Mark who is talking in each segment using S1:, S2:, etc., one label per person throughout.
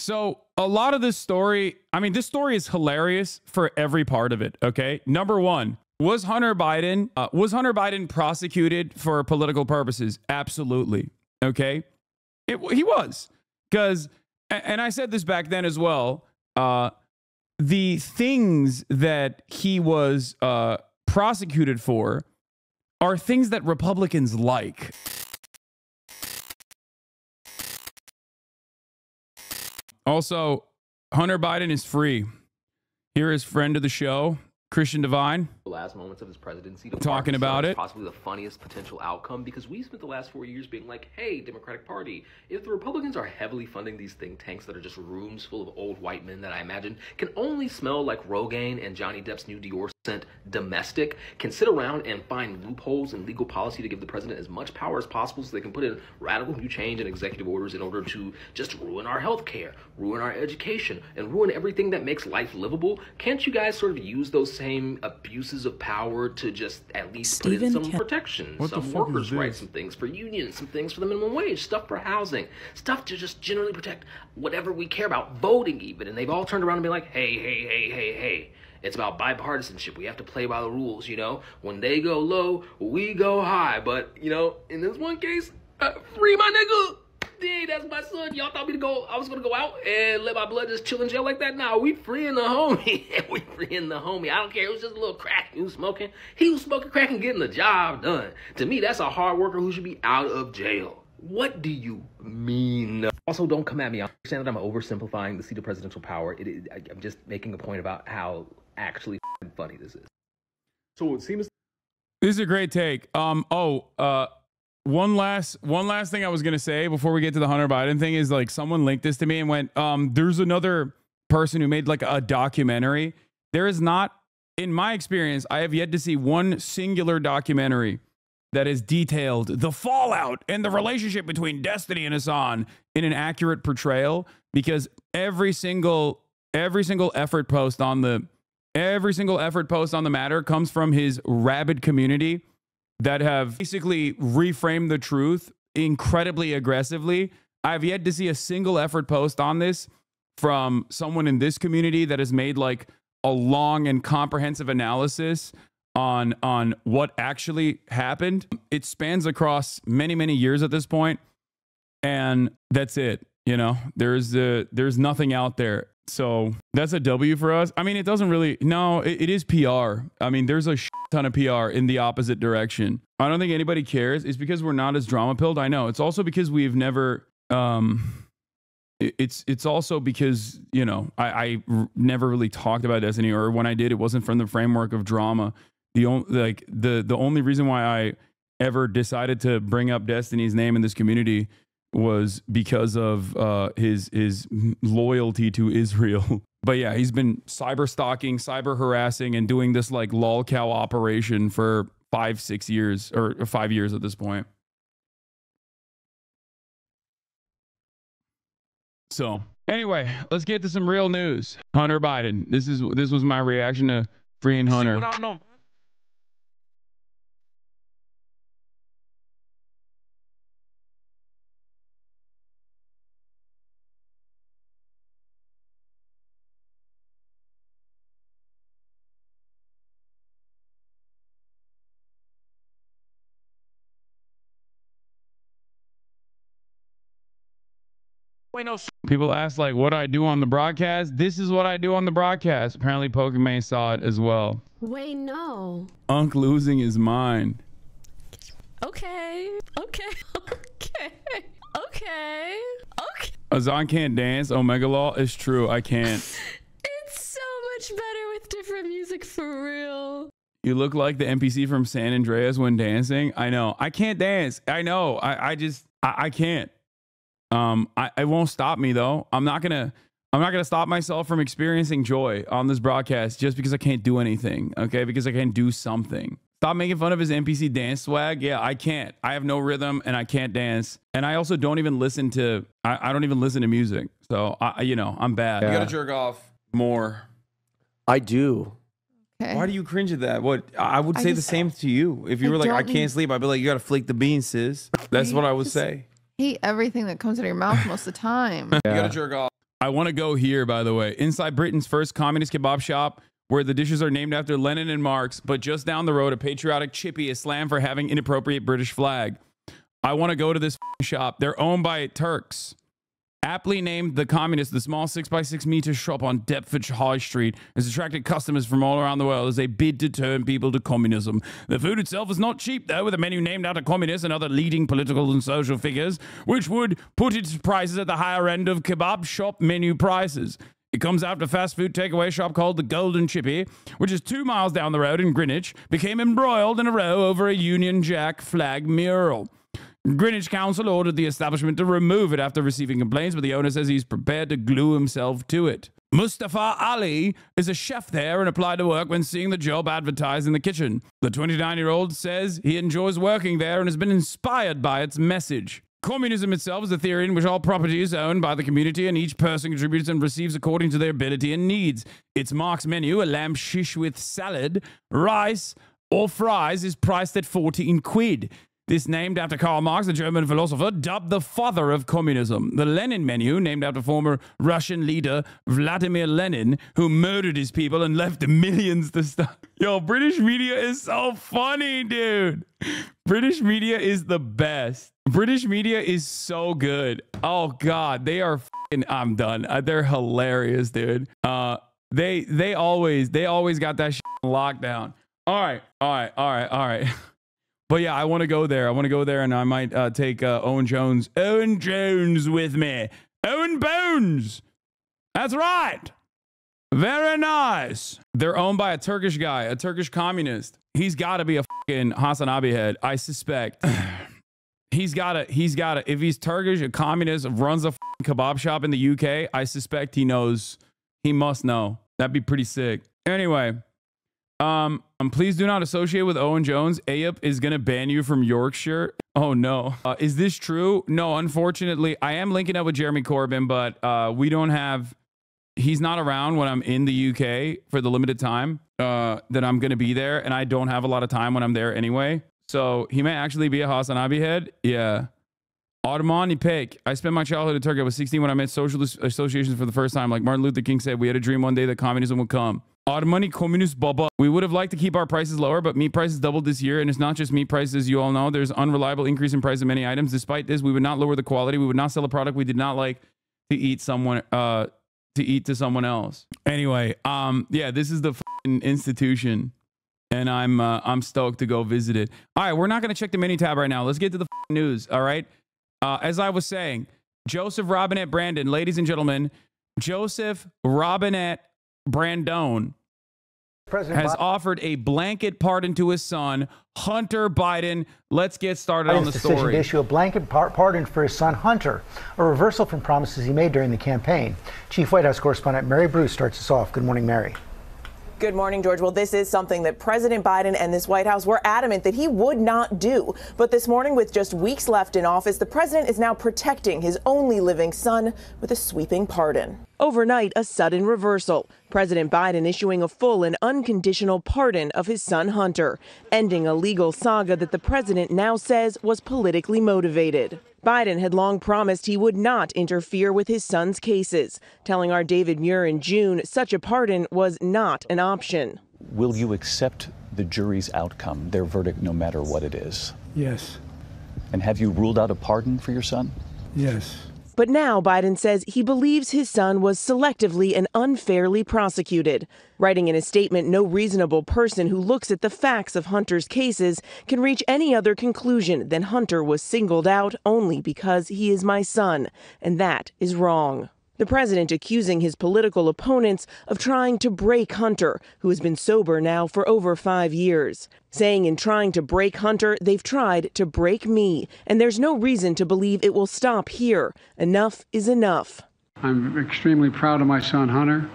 S1: So a lot of this story, I mean, this story is hilarious for every part of it. Okay. Number one, was Hunter Biden prosecuted for political purposes? Absolutely. Okay. He was, because, and I said this back then as well. The things that he was prosecuted for are things that Republicans like. Also, Hunter Biden is free. Here is friend of the show, Christian Divine.
S2: The last moments of his presidency,
S1: talking about it.
S2: Possibly the funniest potential outcome, because we spent the last 4 years being like, hey, Democratic Party, if the Republicans are heavily funding these think tanks that are just rooms full of old white men that I imagine can only smell like Rogaine and Johnny Depp's new Dior scent domestic, can sit around and find loopholes in legal policy to give the president as much power as possible so they can put in radical new change and executive orders in order to just ruin our health care, ruin our education, and ruin everything that makes life livable. Can't you guys sort of use those same abuses of power to just at least put in some protection, some workers' rights, some things for unions, some things for the minimum wage, stuff for housing, stuff to just generally protect whatever we care about, voting even? And they've all turned around and been like, hey, it's about bipartisanship. We have to play by the rules, you know? When they go low, we go high. But, you know, in this one case, free my nigga. Dang, that's my son. Y'all thought I was gonna go out and let my blood just chill in jail like that? Nah, we freeing the homie. We freeing the homie. I don't care. It was just a little crack he was smoking. He was smoking crack and getting the job done. To me, that's a hard worker who should be out of jail. What do you mean? Also, don't come at me. I understand that I'm oversimplifying the seat of presidential power. I'm just making a point about how actually funny this is.
S3: So it seems
S1: this is a great take. One last thing I was gonna say before we get to the Hunter Biden thing is, like, someone linked this to me and went, there's another person who made like a documentary. There is not, in my experience, I have yet to see one singular documentary that has detailed the fallout and the relationship between Destiny and Hasan in an accurate portrayal, because every single effort post on the matter comes from his rabid community that have basically reframed the truth incredibly aggressively. I've yet to see a single effort post on this from someone in this community that has made like a long and comprehensive analysis on what actually happened. It spans across many, many years at this point, and that's it. You know, there's nothing out there. So that's a W for us. I mean, it doesn't really, no, it is PR. I mean, there's a ton of PR in the opposite direction. I don't think anybody cares. It's because we're not as drama pilled. I know. It's also because we've never, it's also because, you know, I never really talked about Destiny, or when I did, it wasn't from the framework of drama. The only reason why I ever decided to bring up Destiny's name in this community was because of his loyalty to Israel. But yeah, he's been cyber stalking, cyber harassing, and doing this like lol cow operation for 5-6 years, or 5 years at this point. So anyway, let's get to some real news. Hunter Biden. This was my reaction to freeing Hunter. People ask, like, what I do on the broadcast. This is what I do on the broadcast. Apparently Pokemon saw it as well.
S4: Wait, no.
S1: Unc losing his mind.
S4: Okay.
S1: Hasan can't dance. Omega Law is true. I can't.
S4: It's so much better with different music, for real.
S1: You look like the NPC from San Andreas when dancing. I know. I can't dance. I know. I can't. It won't stop me though. I'm not gonna stop myself from experiencing joy on this broadcast just because I can't do anything. Okay, because I can't do something. Stop making fun of his NPC dance swag. Yeah, I can't. I have no rhythm and I can't dance. And I also don't even listen to. I don't even listen to music. So you know, I'm bad.
S5: Yeah.
S1: You gotta jerk off more.
S5: I do.
S6: Okay.
S1: Why do you cringe at that? What I would say the same to you. If you were like, I can't sleep, I'd be like, you gotta flake the beans, sis. That's what I would say.
S6: Eat everything that comes out of your mouth most of the time.
S1: You gotta jerk off. I want to go here, by the way. Inside Britain's first communist kebab shop, where the dishes are named after Lenin and Marx, but just down the road, a patriotic chippy is slammed for having inappropriate British flag. I want to go to this shop. They're owned by Turks. Aptly named The Communist, the small 6x6 meter shop on Deptford High Street has attracted customers from all around the world as they bid to turn people to communism. The food itself is not cheap, though, with a menu named after communists and other leading political and social figures, which would put its prices at the higher end of kebab shop menu prices. It comes after a fast food takeaway shop called the Golden Chippy, which is 2 miles down the road in Greenwich, became embroiled in a row over a Union Jack flag mural. Greenwich Council ordered the establishment to remove it after receiving complaints, but the owner says he's prepared to glue himself to it. Mustafa Ali is a chef there and applied to work when seeing the job advertised in the kitchen. The 29-year-old says he enjoys working there and has been inspired by its message. Communism itself is a theory in which all property is owned by the community and each person contributes and receives according to their ability and needs. Its Marx menu, a lamb shish with salad, rice, or fries, is priced at 14 quid. This named after Karl Marx, the German philosopher, dubbed the father of communism. The Lenin menu, named after former Russian leader Vladimir Lenin, who murdered his people and left millions to starve. Yo, British media is so funny, dude. British media is the best. British media is so good. Oh, God. They are fucking... I'm done. They're hilarious, dude. They always got that shit on lockdown. All right. But yeah, I want to go there. And I might take Owen Jones with me. Owen Bones. That's right. Very nice. They're owned by a Turkish guy, a Turkish communist. He's got to be a fucking HasanAbi head, I suspect. He's got to. If he's Turkish, a communist, runs a kebab shop in the UK, I suspect he knows. He must know. That'd be pretty sick. Anyway. Please do not associate with Owen Jones. AYP is going to ban you from Yorkshire. Oh, no. Is this true? No, unfortunately. I am linking up with Jeremy Corbyn, but we don't have... He's not around when I'm in the UK for the limited time that I'm going to be there, and I don't have a lot of time when I'm there anyway. So he may actually be a HasanAbi head. Yeah. Armani Pek. I spent my childhood in Turkey. I was 16 when I met socialist associations for the first time. Like Martin Luther King said, we had a dream one day that communism would come. Armani Communist Baba. We would have liked to keep our prices lower, but meat prices doubled this year, and it's not just meat prices, you all know. There's unreliable increase in price of many items. Despite this, we would not lower the quality. We would not sell a product we did not like to eat to someone else. Anyway, yeah, this is the fucking institution, and I'm stoked to go visit it. All right, we're not going to check the menu tab right now. Let's get to the news, all right? As I was saying, Joseph Robinette Brandon, ladies and gentlemen, Joseph Robinette Brandon has offered a blanket pardon to his son, Hunter Biden. Let's get started on the story.
S3: To issue a blanket pardon for his son, Hunter, a reversal from promises he made during the campaign. Chief White House correspondent Mary Bruce starts us off. Good morning, Mary.
S6: Good morning, George. Well, this is something that President Biden and this White House were adamant that he would not do. But this morning, with just weeks left in office, the president is now protecting his only living son with a sweeping pardon. Overnight, a sudden reversal. President Biden issuing a full and unconditional pardon of his son Hunter, ending a legal saga that the president now says was politically motivated. Biden had long promised he would not interfere with his son's cases, telling our David Muir in June such a pardon was not an option.
S7: Will you accept the jury's outcome, their verdict, no matter what it is?
S8: Yes.
S7: And have you ruled out a pardon for your son?
S8: Yes.
S6: But now Biden says he believes his son was selectively and unfairly prosecuted, writing in a statement, no reasonable person who looks at the facts of Hunter's cases can reach any other conclusion than Hunter was singled out only because he is my son, and that is wrong. The president accusing his political opponents of trying to break Hunter, who has been sober now for over 5 years, saying in trying to break Hunter, they've tried to break me, and there's no reason to believe it will stop here. Enough is enough.
S8: I'm extremely proud of my son, Hunter.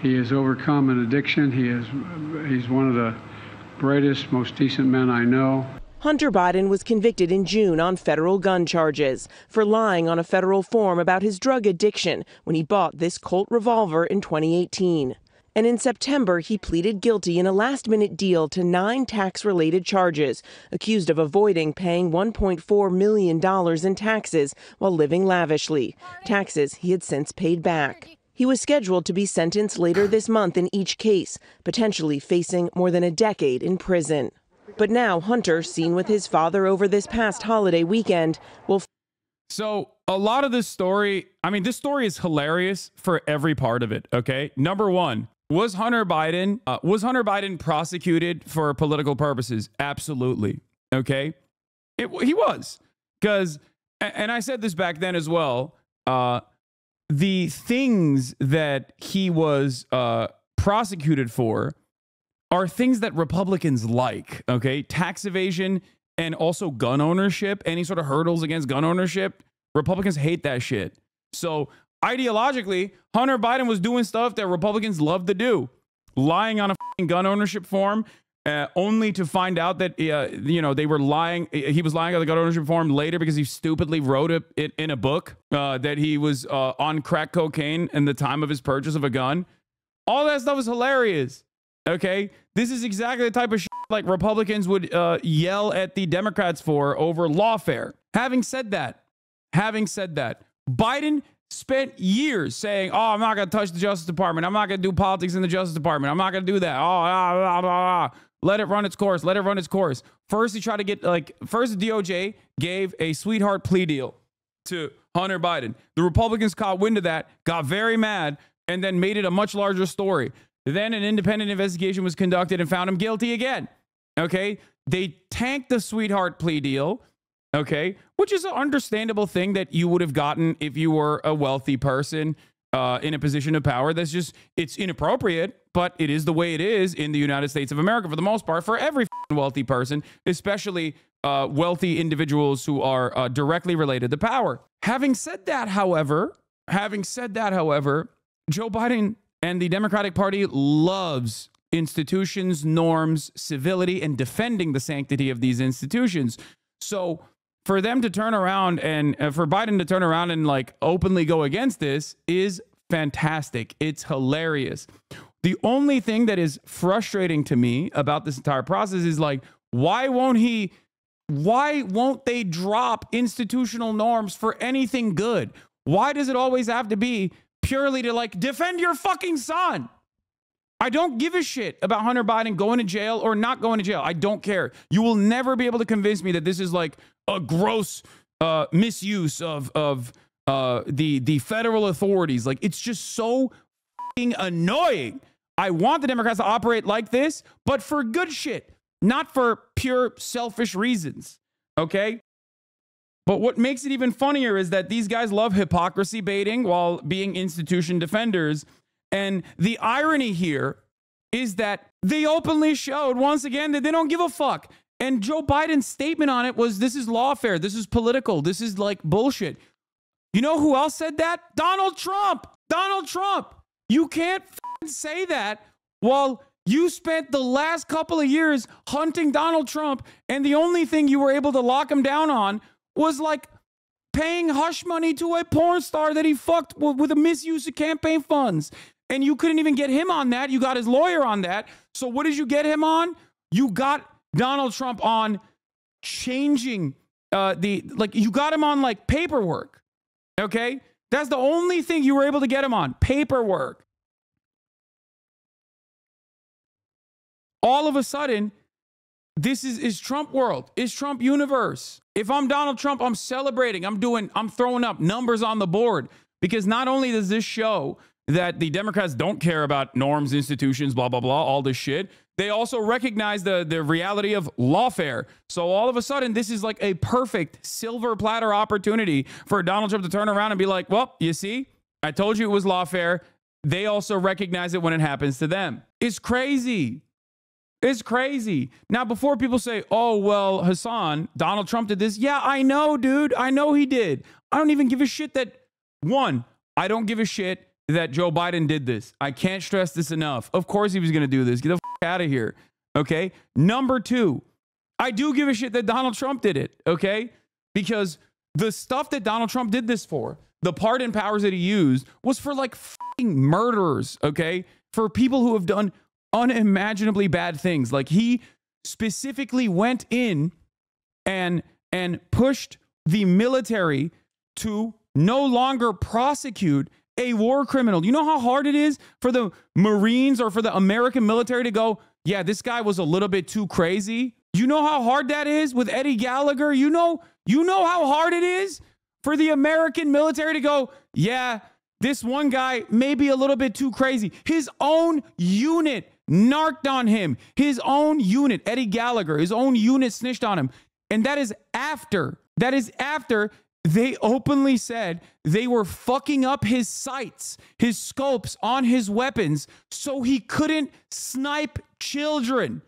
S8: He has overcome an addiction. He's one of the brightest, most decent men I know.
S6: Hunter Biden was convicted in June on federal gun charges for lying on a federal form about his drug addiction when he bought this Colt revolver in 2018. And in September, he pleaded guilty in a last-minute deal to 9 tax-related charges, accused of avoiding paying $1.4 million in taxes while living lavishly, taxes he had since paid back. He was scheduled to be sentenced later this month in each case, potentially facing more than a decade in prison. But now Hunter, seen with his father over this past holiday weekend, will...
S1: So a lot of this story, I mean, this story is hilarious for every part of it, okay? Number one, was Hunter Biden prosecuted for political purposes? Absolutely, okay? He was, because, and I said this back then as well, the things that he was prosecuted for are things that Republicans like, okay? Tax evasion and also gun ownership, any sort of hurdles against gun ownership. Republicans hate that shit. So ideologically, Hunter Biden was doing stuff that Republicans love to do, lying on a gun ownership form, only to find out that they were lying. He was lying on the gun ownership form later because he stupidly wrote it in a book that he was on crack cocaine in the time of his purchase of a gun. All that stuff is hilarious. Okay, this is exactly the type of shit like Republicans would yell at the Democrats for over lawfare. Having said that, Biden spent years saying, "Oh, I'm not going to touch the Justice Department. I'm not going to do politics in the Justice Department. I'm not going to do that. Let it run its course. Let it run its course." First, he tried to get first the DOJ gave a sweetheart plea deal to Hunter Biden. The Republicans caught wind of that, got very mad, and then made it a much larger story. Then an independent investigation was conducted and found him guilty again. Okay, they tanked the sweetheart plea deal. Okay, which is an understandable thing that you would have gotten if you were a wealthy person in a position of power. That's just, it's inappropriate, but it is the way it is in the United States of America for the most part, for every wealthy person, especially wealthy individuals who are directly related to power. Having said that, however, Joe Biden and the Democratic Party loves institutions, norms, civility, and defending the sanctity of these institutions. So for them to turn around and for Biden to turn around and like openly go against this is fantastic. It's hilarious. The only thing that is frustrating to me about this entire process is like, why won't they drop institutional norms for anything good? Why does it always have to be purely to like defend your fucking son? I don't give a shit about Hunter Biden going to jail or not going to jail. I don't care. You will never be able to convince me that this is like a gross misuse of the federal authorities. Like, it's just so fucking annoying. I want the Democrats to operate like this, but for good shit, not for pure selfish reasons. Okay? But what makes it even funnier is that these guys love hypocrisy baiting while being institution defenders. And the irony here is that they openly showed once again that they don't give a fuck. And Joe Biden's statement on it was, this is lawfare. This is political. This is like bullshit. You know who else said that? Donald Trump. Donald Trump. You can't say that while you spent the last couple of years hunting Donald Trump, and the only thing you were able to lock him down on was like paying hush money to a porn star that he fucked with a misuse of campaign funds. And you couldn't even get him on that. You got his lawyer on that. So what did you get him on? You got Donald Trump on changing you got him on like paperwork. Okay? That's the only thing you were able to get him on, paperwork. All of a sudden, this is Trump world, is Trump universe. If I'm Donald Trump, I'm celebrating. I'm throwing up numbers on the board, because not only does this show that the Democrats don't care about norms, institutions, blah, blah, blah, all this shit, they also recognize the reality of lawfare. So all of a sudden, this is like a perfect silver platter opportunity for Donald Trump to turn around and be like, well, you see, I told you it was lawfare. They also recognize it when it happens to them. It's crazy. It's crazy. Now, before people say, oh, well, Hasan, Donald Trump did this. Yeah, I know, dude. I know he did. I don't even give a shit that, one, I don't give a shit that Joe Biden did this. I can't stress this enough. Of course he was going to do this. Get the out of here. Okay? Number two, I do give a shit that Donald Trump did it. Okay? Because the stuff that Donald Trump did this for, the pardon powers that he used, was for like fucking murderers. Okay? for people who have done unimaginably bad things. Like, he specifically went in and pushed the military to no longer prosecute a war criminal. You know how hard it is for the Marines or for the American military to go, yeah, this guy was a little bit too crazy. You know how hard that is with Eddie Gallagher? You know how hard it is for the American military to go, yeah, this one guy may be a little bit too crazy. His own unit narked on him. His own unit, Eddie Gallagher, his own unit snitched on him. And that is after they openly said they were fucking up his sights, his scopes on his weapons, so he couldn't snipe children.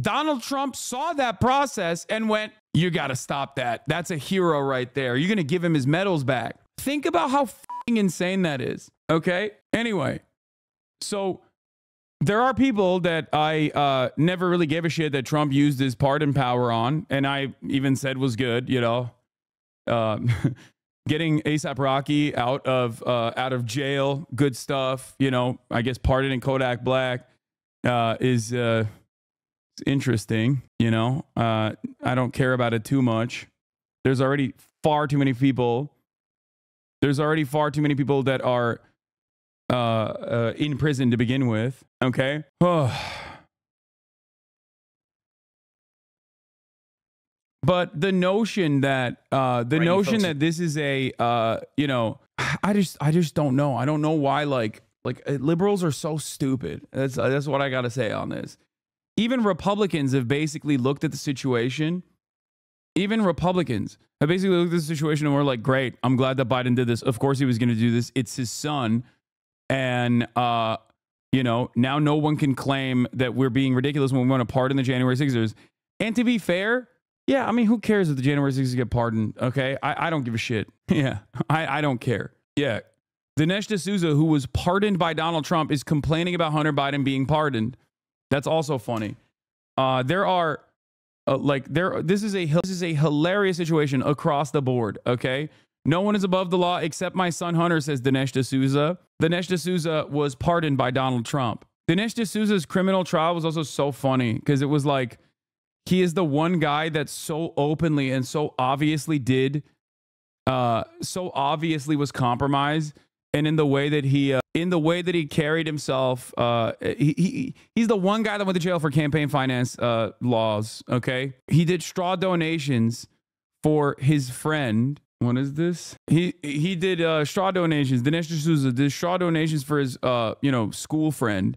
S1: Donald Trump saw that process and went, you got to stop that. That's a hero right there. You're going to give him his medals back. Think about how fucking insane that is. Okay? Anyway, so there are people that I never really gave a shit that Trump used his pardon power on, and I even said was good, you know. Getting A$AP Rocky out of jail, good stuff. You know, I guess pardoning Kodak Black is interesting. You know, I don't care about it too much. There's already far too many people. There's already far too many people that are in prison to begin with. Okay. But the notion that this is a you know, I just don't know. I don't know why like liberals are so stupid. That's what I got to say on this. Even Republicans have basically looked at the situation. Even Republicans have basically looked at the situation and we're like, great, I'm glad that Biden did this. Of course he was going to do this. It's his son. And you know, now no one can claim that we're being ridiculous when we want to pardon the January 6ers. And to be fair, yeah, I mean, who cares if the January 6ers get pardoned? Okay, I don't give a shit. Yeah, I don't care. Yeah, Dinesh D'Souza, who was pardoned by Donald Trump, is complaining about Hunter Biden being pardoned. That's also funny. There are this is a hilarious situation across the board. Okay, no one is above the law except my son Hunter, says Dinesh D'Souza. Dinesh D'Souza was pardoned by Donald Trump. Dinesh D'Souza's criminal trial was also so funny because it was like, he is the one guy that so openly and so obviously was compromised, and in the way that he carried himself, he's the one guy that went to jail for campaign finance laws. Okay, he did straw donations for his friend. What is this? He did straw donations. Dinesh D'Souza did straw donations for his school friend.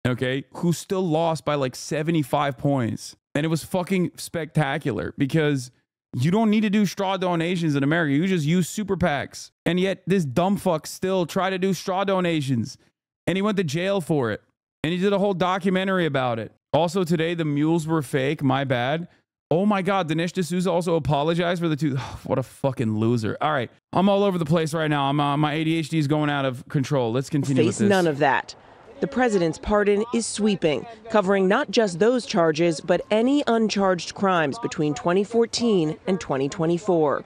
S1: Okay, who still lost by like 75 points. And it was fucking spectacular because you don't need to do straw donations in America. You just use super PACs. And yet this dumb fuck still tried to do straw donations. And he went to jail for it. And he did a whole documentary about it. Also today, the mules were fake. My bad. Oh my God. Dinesh D'Souza also apologized for the two. What a fucking loser. All right. I'm all over the place right now. My ADHD is going out of control. Let's continue with this.
S6: Face none of that. The president's pardon is sweeping, covering not just those charges, but any uncharged crimes between 2014 and 2024.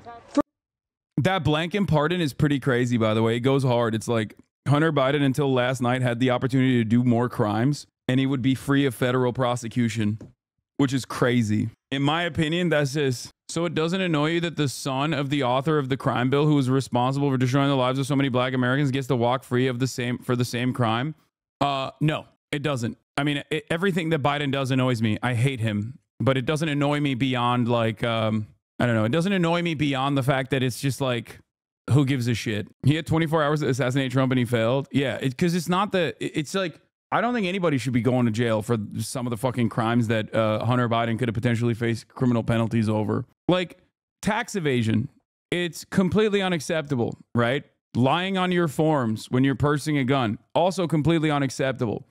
S1: That blanket pardon is pretty crazy, by the way. It goes hard. It's like Hunter Biden until last night had the opportunity to do more crimes and he would be free of federal prosecution, which is crazy. In my opinion, that's just... So it doesn't annoy you that the son of the author of the crime bill, who was responsible for destroying the lives of so many black Americans, gets to walk free of the same crime? No, it doesn't. I mean, everything that Biden does annoys me. I hate him, but it doesn't annoy me beyond like, I don't know. It doesn't annoy me beyond the fact that it's just like, who gives a shit? He had 24 hours to assassinate Trump and he failed. Yeah, because it's not it's like, I don't think anybody should be going to jail for some of the fucking crimes that Hunter Biden could have potentially faced criminal penalties over. Like tax evasion. It's completely unacceptable, right? Lying on your forms when you're purchasing a gun, also completely unacceptable.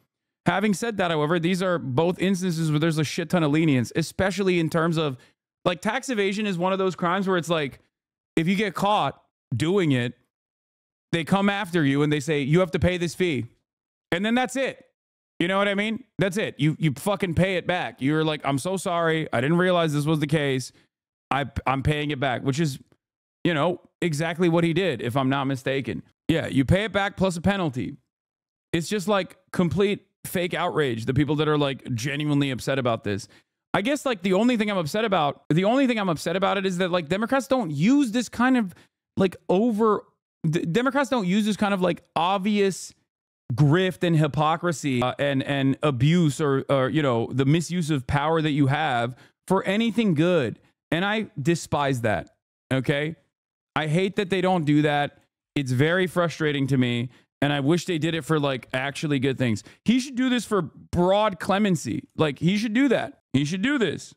S1: Having said that, however, these are both instances where there's a shit ton of lenience, especially in terms of like tax evasion is one of those crimes where it's like, if you get caught doing it, they come after you and they say, you have to pay this fee. And then that's it. You know what I mean? That's it. You fucking pay it back. You're like, I'm so sorry. I didn't realize this was the case. I'm paying it back, which is, you know, exactly what he did, if I'm not mistaken. Yeah, you pay it back plus a penalty. It's just like complete fake outrage. The people that are like genuinely upset about this. I guess like the only thing I'm upset about it is that like Democrats don't use this kind of like Democrats don't use this kind of like obvious grift and hypocrisy and abuse or you know, the misuse of power that you have for anything good. And I despise that. Okay. I hate that they don't do that. It's very frustrating to me. And I wish they did it for like actually good things. He should do this for broad clemency. Like he should do that. He should do this.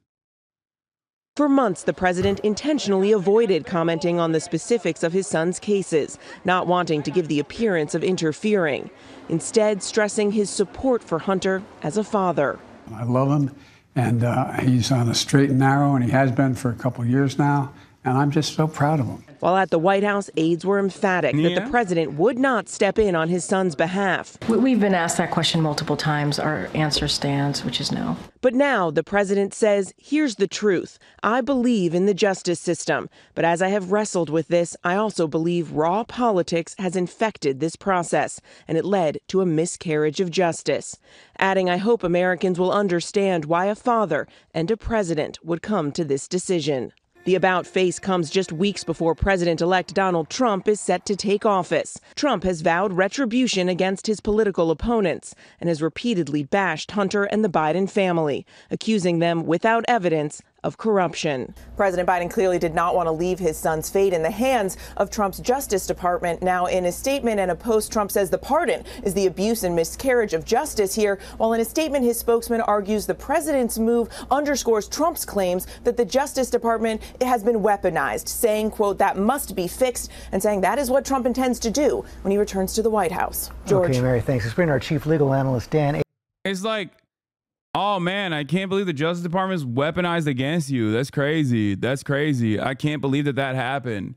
S6: For months, the president intentionally avoided commenting on the specifics of his son's cases, not wanting to give the appearance of interfering, instead stressing his support for Hunter as a father.
S8: I love him, and he's on a straight and narrow, and he has been for a couple of years now, and I'm just so proud of him.
S6: While at the White House, aides were emphatic that the president would not step in on his son's behalf.
S9: We've been asked that question multiple times. Our answer stands, which is no.
S6: But now the president says, here's the truth. I believe in the justice system. But as I have wrestled with this, I also believe raw politics has infected this process, and it led to a miscarriage of justice. Adding, I hope Americans will understand why a father and a president would come to this decision. The about face comes just weeks before President-elect Donald Trump is set to take office. Trump has vowed retribution against his political opponents and has repeatedly bashed Hunter and the Biden family, accusing them without evidence of corruption. President Biden clearly did not want to leave his son's fate in the hands of Trump's Justice Department. Now, in a statement and a post, Trump says the pardon is the abuse and miscarriage of justice here, while in a statement his spokesman argues the president's move underscores Trump's claims that the Justice Department has been weaponized, saying, quote, that must be fixed, and saying that is what Trump intends to do when he returns to the White House. George.
S3: Okay, Mary, thanks. Let's bring our chief legal analyst, Dan.
S1: It's like, oh man, I can't believe the Justice Department is weaponized against you. That's crazy. That's crazy. I can't believe that happened.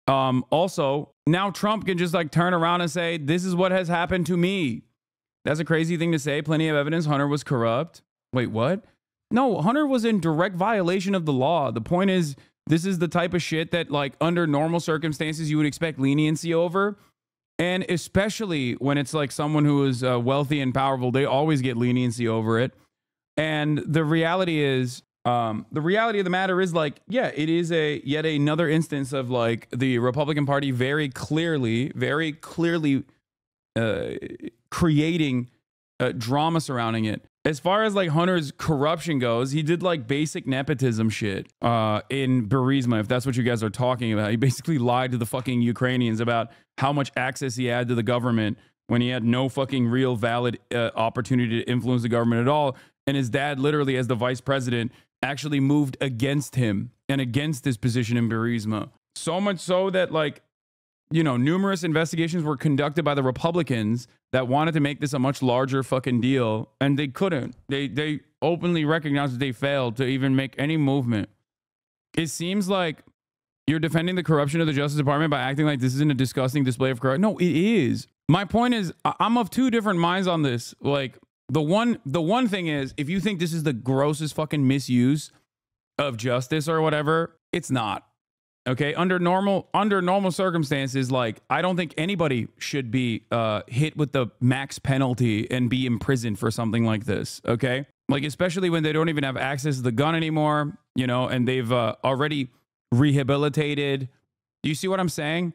S1: Also, now Trump can just like turn around and say, this is what has happened to me. That's a crazy thing to say. Plenty of evidence. Hunter was corrupt. Wait, what? No, Hunter was in direct violation of the law. The point is, this is the type of shit that like under normal circumstances, you would expect leniency over. And especially when it's like someone who is wealthy and powerful, they always get leniency over it. And the reality is, the reality of the matter is like, yeah, it is yet another instance of like the Republican Party very clearly creating drama surrounding it. As far as like Hunter's corruption goes, he did like basic nepotism shit in Burisma, if that's what you guys are talking about. He basically lied to the fucking Ukrainians about how much access he had to the government when he had no fucking real valid opportunity to influence the government at all. And his dad, literally as the vice president, actually moved against him and against his position in Burisma. So much so that like, you know, numerous investigations were conducted by the Republicans that wanted to make this a much larger fucking deal, and they couldn't. They openly recognized that they failed to even make any movement. It seems like you're defending the corruption of the Justice Department by acting like this isn't a disgusting display of corruption. No, it is. My point is, I'm of two different minds on this. Like the one thing is, if you think this is the grossest fucking misuse of justice or whatever, it's not. Okay, under normal circumstances, like I don't think anybody should be hit with the max penalty and be imprisoned for something like this. Okay, like especially when they don't even have access to the gun anymore, you know, and they've already rehabilitated. Do you see what I'm saying?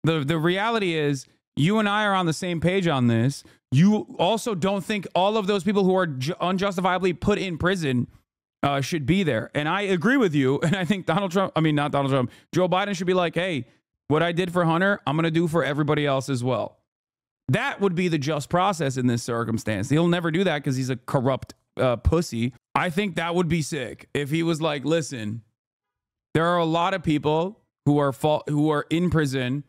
S1: The reality is, you and I are on the same page on this. You also don't think all of those people who are unjustifiably put in prison should be there. And I agree with you. And I think Joe Biden should be like, hey, what I did for Hunter, I'm going to do for everybody else as well. That would be the just process in this circumstance. He'll never do that because he's a corrupt pussy. I think that would be sick if he was like, listen, there are a lot of people who are in prison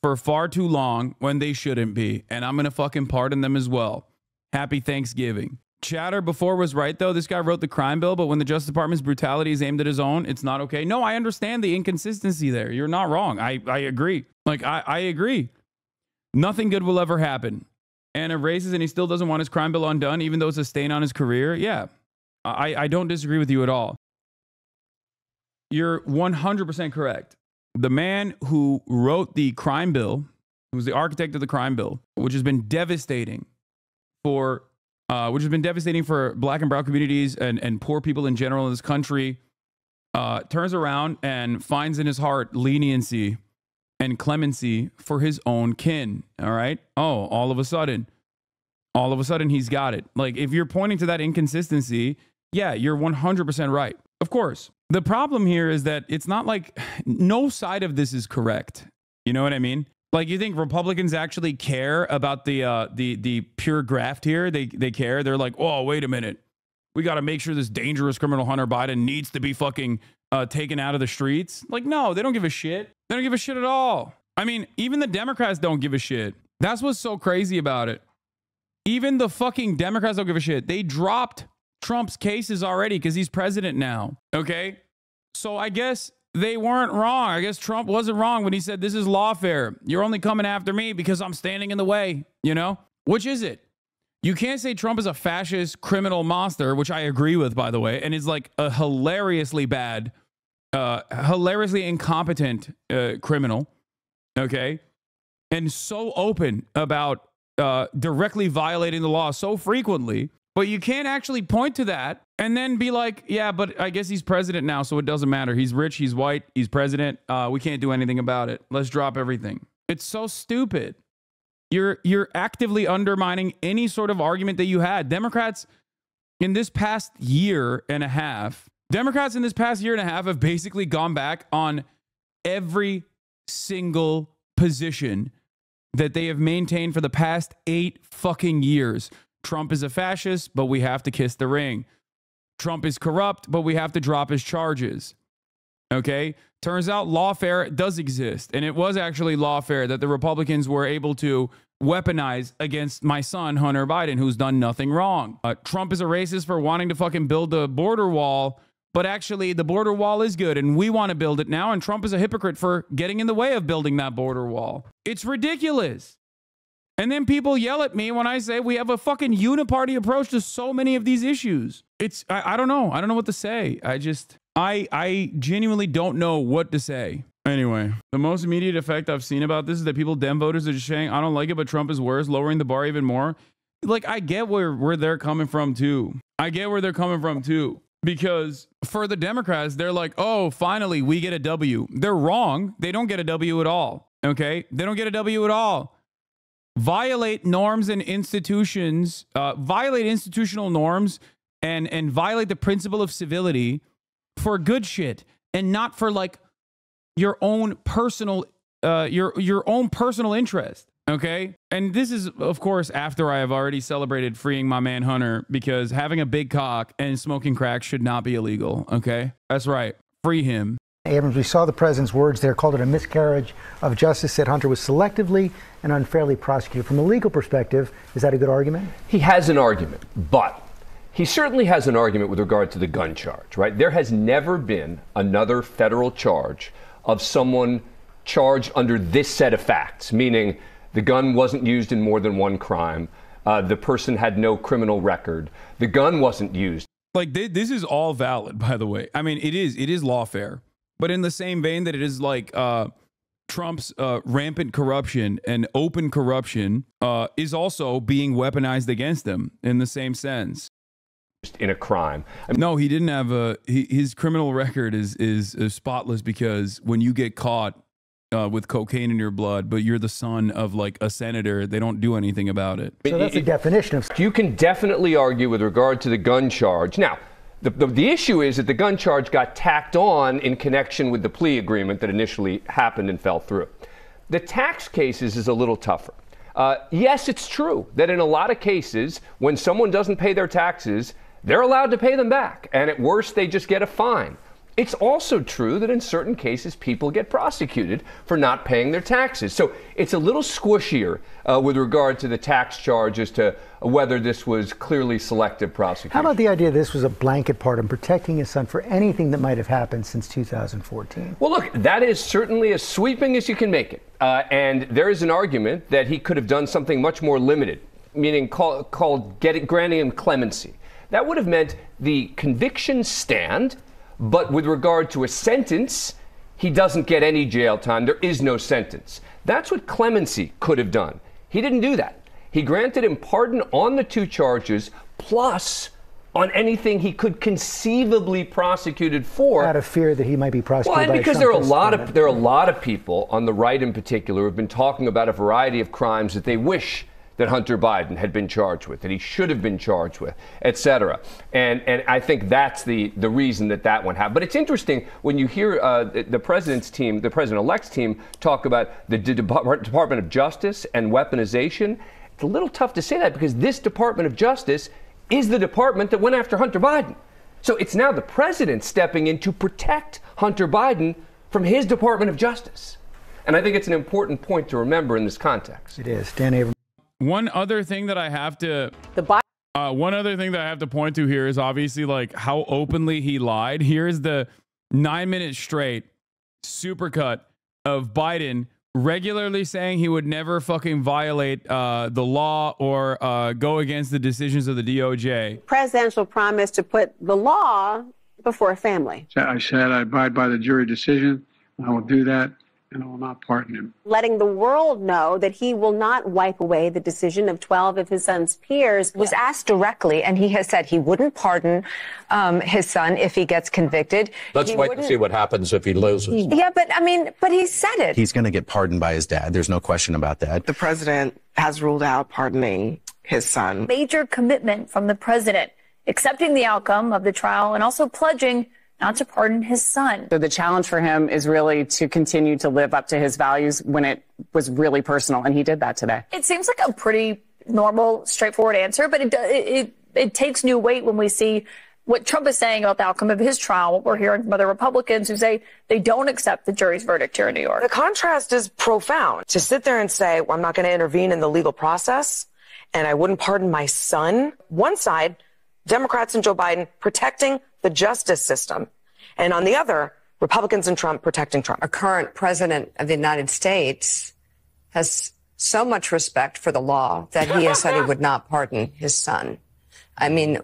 S1: for far too long when they shouldn't be. And I'm going to fucking pardon them as well. Happy Thanksgiving. Chatter before was right, though. This guy wrote the crime bill, but when the Justice Department's brutality is aimed at his own, it's not okay. No, I understand the inconsistency there. You're not wrong. I agree. Like, I agree. Nothing good will ever happen. And it raises, and he still doesn't want his crime bill undone, even though it's a stain on his career. Yeah, I don't disagree with you at all. You're 100% correct. The man who wrote the crime bill who's the architect of the crime bill, which has been devastating for black and brown communities and poor people in general in this country, turns around and finds in his heart leniency and clemency for his own kin. All right. Oh, all of a sudden he's got it. Like, if you're pointing to that inconsistency, yeah, you're 100% right. Of course. The problem here is that it's not like no side of this is correct. You know what I mean? Like, you think Republicans actually care about the pure graft here? They care. They're like, oh, wait a minute. We got to make sure this dangerous criminal Hunter Biden needs to be fucking taken out of the streets. Like, no, they don't give a shit. They don't give a shit at all. I mean, even the Democrats don't give a shit. That's what's so crazy about it. Even the fucking Democrats don't give a shit. They dropped Trump's cases already because he's president now. Okay? So I guess they weren't wrong. I guess Trump wasn't wrong when he said, this is lawfare. You're only coming after me because I'm standing in the way, you know? Which is it? You can't say Trump is a fascist criminal monster, which I agree with, by the way, and is like a hilariously bad, hilariously incompetent criminal, okay? And so open about directly violating the law so frequently, but you can't actually point to that and then be like, yeah, but I guess he's president now, so it doesn't matter. He's rich, he's white, he's president. We can't do anything about it. Let's drop everything. It's so stupid. You're actively undermining any sort of argument that you had. Democrats in this past year and a half have basically gone back on every single position that they have maintained for the past 8 fucking years. Trump is a fascist, but we have to kiss the ring. Trump is corrupt, but we have to drop his charges. Okay? Turns out lawfare does exist. And it was actually lawfare that the Republicans were able to weaponize against my son, Hunter Biden, who's done nothing wrong. Trump is a racist for wanting to fucking build a border wall, but actually the border wall is good and we want to build it now. And Trump is a hypocrite for getting in the way of building that border wall. It's ridiculous. And then people yell at me when I say we have a fucking uniparty approach to so many of these issues. I don't know. I don't know what to say. I genuinely don't know what to say. Anyway, the most immediate effect I've seen about this is that Dem voters are just saying, I don't like it, but Trump is worse, lowering the bar even more. Like, I get where they're coming from too. Because for the Democrats, they're like, oh, finally, we get a W. They're wrong. They don't get a W at all. Okay? They don't get a W at all. Violate norms and institutions, violate institutional norms and violate the principle of civility for good shit and not for like your own personal your own personal interest. Okay? And this is, of course, after I have already celebrated freeing my man Hunter, because having a big cock and smoking crack should not be illegal. Okay? That's right. Free him.
S3: Abrams, we saw the president's words there, called it a miscarriage of justice, said Hunter was selectively and unfairly prosecuted. From a legal perspective, is that a good argument?
S10: He has an argument, but he certainly has an argument with regard to the gun charge, right? There has never been another federal charge of someone charged under this set of facts, meaning the gun wasn't used in more than one crime, the person had no criminal record, the gun wasn't used.
S1: Like, this is all valid, by the way. I mean, it is lawfare. But in the same vein that it is like Trump's rampant corruption and open corruption is also being weaponized against him in the same sense.
S10: In a crime.
S1: No, he didn't have his criminal record is spotless, because when you get caught with cocaine in your blood, but you're the son of like a senator, they don't do anything about it.
S3: So that's the definition of...
S10: You can definitely argue with regard to the gun charge. Now, the issue is that the gun charge got tacked on in connection with the plea agreement that initially happened and fell through. The tax cases is a little tougher. Yes, it's true that in a lot of cases, when someone doesn't pay their taxes, they're allowed to pay them back. And at worst, they just get a fine. It's also true that in certain cases, people get prosecuted for not paying their taxes. So it's a little squishier with regard to the tax charge as to whether this was clearly selective prosecution.
S3: How about the idea this was a blanket pardon, protecting his son for anything that might have happened since 2014?
S10: Well, look, that is certainly as sweeping as you can make it. And there is an argument that he could have done something much more limited, meaning granting him clemency. That would have meant the convictions stand, but with regard to a sentence, he doesn't get any jail time. There is no sentence. That's what clemency could have done. He didn't do that. He granted him pardon on the 2 charges, plus on anything he could conceivably prosecuted for.
S3: Out of fear that he might be prosecuted.
S10: Well, and because there are a lot of people on the right in particular who have been talking about a variety of crimes that they wish that Hunter Biden had been charged with, that he should have been charged with, et cetera. And I think that's the reason that one happened. But it's interesting when you hear the president's team, the president-elect's team, talk about the Department of Justice and weaponization. It's a little tough to say that because this Department of Justice is the department that went after Hunter Biden. So it's now the president stepping in to protect Hunter Biden from his Department of Justice. And I think it's an important point to remember in this context.
S3: It is. Dan Abrams.
S1: One other thing that I have to point to here is obviously like how openly he lied. Here's the 9-minute straight supercut of Biden regularly saying he would never fucking violate the law or go against the decisions of the DOJ.
S11: Presidential promise to put the law before family.
S8: I said I abide by the jury decision. I will do that, and I will not pardon him.
S11: Letting the world know that he will not wipe away the decision of 12 of his son's peers.
S12: Was asked directly, and he has said he wouldn't pardon his son if he gets convicted.
S13: Let's wait and see what happens if he loses.
S12: Yeah, but he said it.
S14: He's going to get pardoned by his dad. There's no question about that.
S15: The president has ruled out pardoning his son.
S16: Major commitment from the president, accepting the outcome of the trial and also pledging not to pardon his son.
S17: So the challenge for him is really to continue to live up to his values when it was really personal, and he did that today.
S16: It seems like a pretty normal, straightforward answer, but it takes new weight when we see what Trump is saying about the outcome of his trial, what we're hearing from other Republicans who say they don't accept the jury's verdict here in New York.
S15: The contrast is profound. To sit there and say, well, I'm not going to intervene in the legal process, and I wouldn't pardon my son. One side, Democrats and Joe Biden protecting the justice system. And on the other, Republicans and Trump protecting Trump.
S12: Our current president of the United States has so much respect for the law that he has said he would not pardon his son. I mean,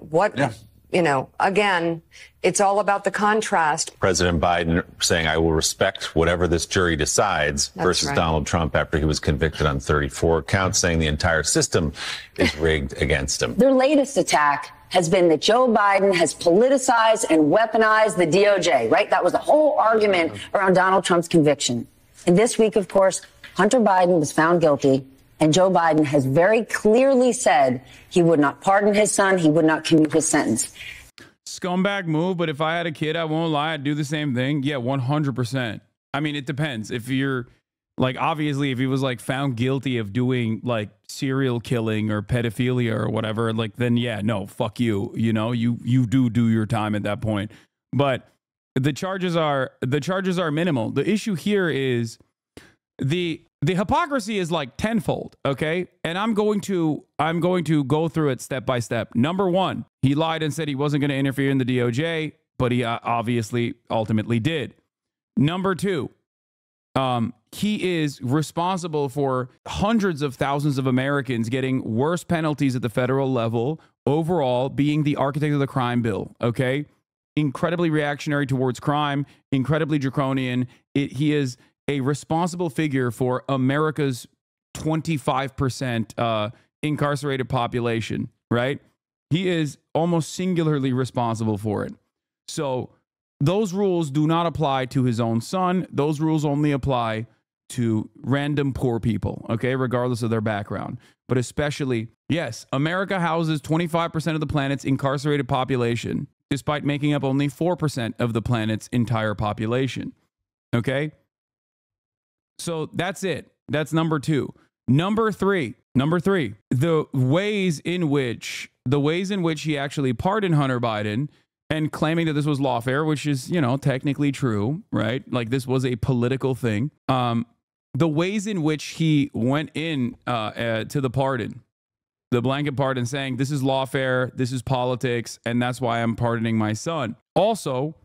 S12: again, it's all about the contrast.
S18: President Biden saying, I will respect whatever this jury decides, versus Donald Trump after he was convicted on 34 counts, saying the entire system is rigged against him.
S19: Their latest attack has been that Joe Biden has politicized and weaponized the DOJ, right? That was the whole argument around Donald Trump's conviction. And this week, of course, Hunter Biden was found guilty, and Joe Biden has very clearly said he would not pardon his son, he would not commute his sentence.
S1: Scumbag move, but if I had a kid, I won't lie, I'd do the same thing. Yeah, 100%. I mean, it depends. If you're, like, obviously, if he was, like, found guilty of doing, like, serial killing or pedophilia or whatever, like, then, yeah, no, fuck you. You know, you do your time at that point. But the charges are minimal. The issue here is the hypocrisy is, like, tenfold, okay? And I'm going to go through it step by step. Number one, he lied and said he wasn't going to interfere in the DOJ, but he obviously ultimately did. Number two, he is responsible for hundreds of thousands of Americans getting worse penalties at the federal level, overall being the architect of the crime bill, okay? Incredibly reactionary towards crime, incredibly draconian. He is a responsible figure for America's 25% incarcerated population, right? He is almost singularly responsible for it. So those rules do not apply to his own son. Those rules only apply to random poor people, okay, regardless of their background. But especially, yes, America houses 25% of the planet's incarcerated population, despite making up only 4% of the planet's entire population, okay? So that's it. That's number two. Number three, the ways in which he actually pardoned Hunter Biden and claiming that this was lawfare, which is, you know, technically true, right? Like, this was a political thing. The ways in which he went in to the pardon, the blanket pardon, saying this is lawfare, this is politics, and that's why I'm pardoning my son. Also,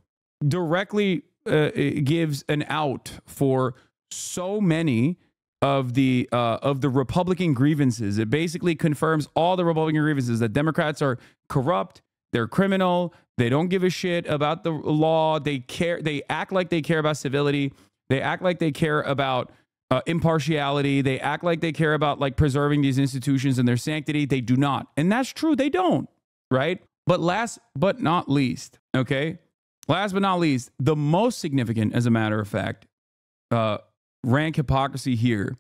S1: directly gives an out for so many of the Republican grievances. It basically confirms all the Republican grievances that Democrats are corrupt, they're criminal, they don't give a shit about the law, they act like they care about civility, they act like they care about impartiality. They act like they care about like preserving these institutions and their sanctity. They do not. And that's true. They don't. Right. But last but not least, okay, last but not least, the most significant, as a matter of fact, rank hypocrisy here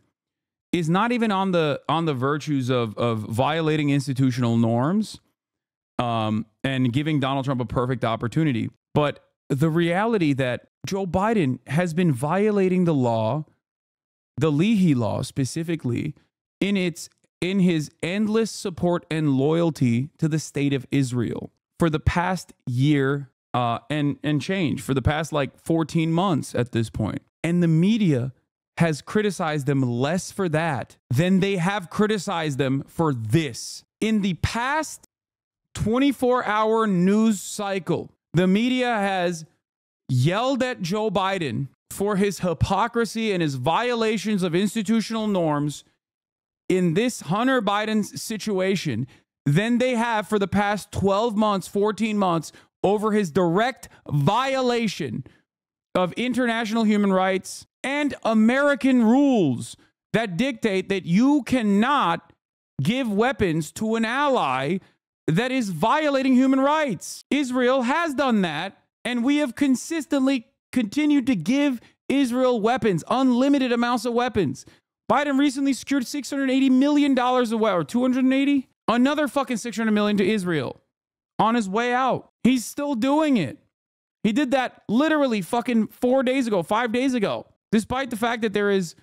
S1: is not even on the virtues of violating institutional norms and giving Donald Trump a perfect opportunity, but the reality that Joe Biden has been violating the law, the Leahy law specifically, in his endless support and loyalty to the state of Israel for the past year and change, for the past like 14 months at this point. And the media has criticized them less for that than they have criticized them for this. In the past 24-hour news cycle, the media has yelled at Joe Biden for his hypocrisy and his violations of institutional norms in this Hunter Biden situation than they have for the past 12 months, 14 months over his direct violation of international human rights and American rules that dictate that you cannot give weapons to an ally that is violating human rights. Israel has done that, and we have consistently continued to give Israel weapons, unlimited amounts of weapons. Biden recently secured $680 million of weapons, or 280? Another fucking $600 million to Israel on his way out. He's still doing it. He did that literally fucking 4 days ago, 5 days ago, despite the fact that there is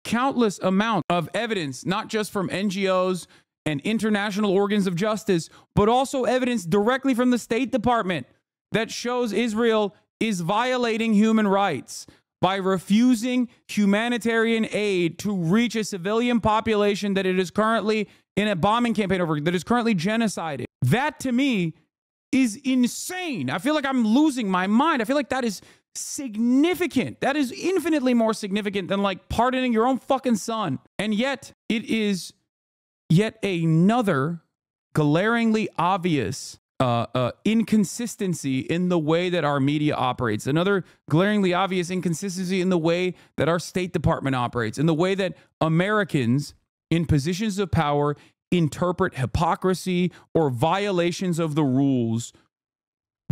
S1: countless amount of evidence, not just from NGOs and international organs of justice, but also evidence directly from the State Department that shows Israel is violating human rights by refusing humanitarian aid to reach a civilian population that it is currently in a bombing campaign over, that is currently genocided. That to me is insane. I feel like I'm losing my mind. I feel like that is significant. That is infinitely more significant than like pardoning your own fucking son. And yet it is yet another glaringly obvious inconsistency in the way that our media operates. Another glaringly obvious inconsistency in the way that our State Department operates, in the way that Americans in positions of power interpret hypocrisy or violations of the rules.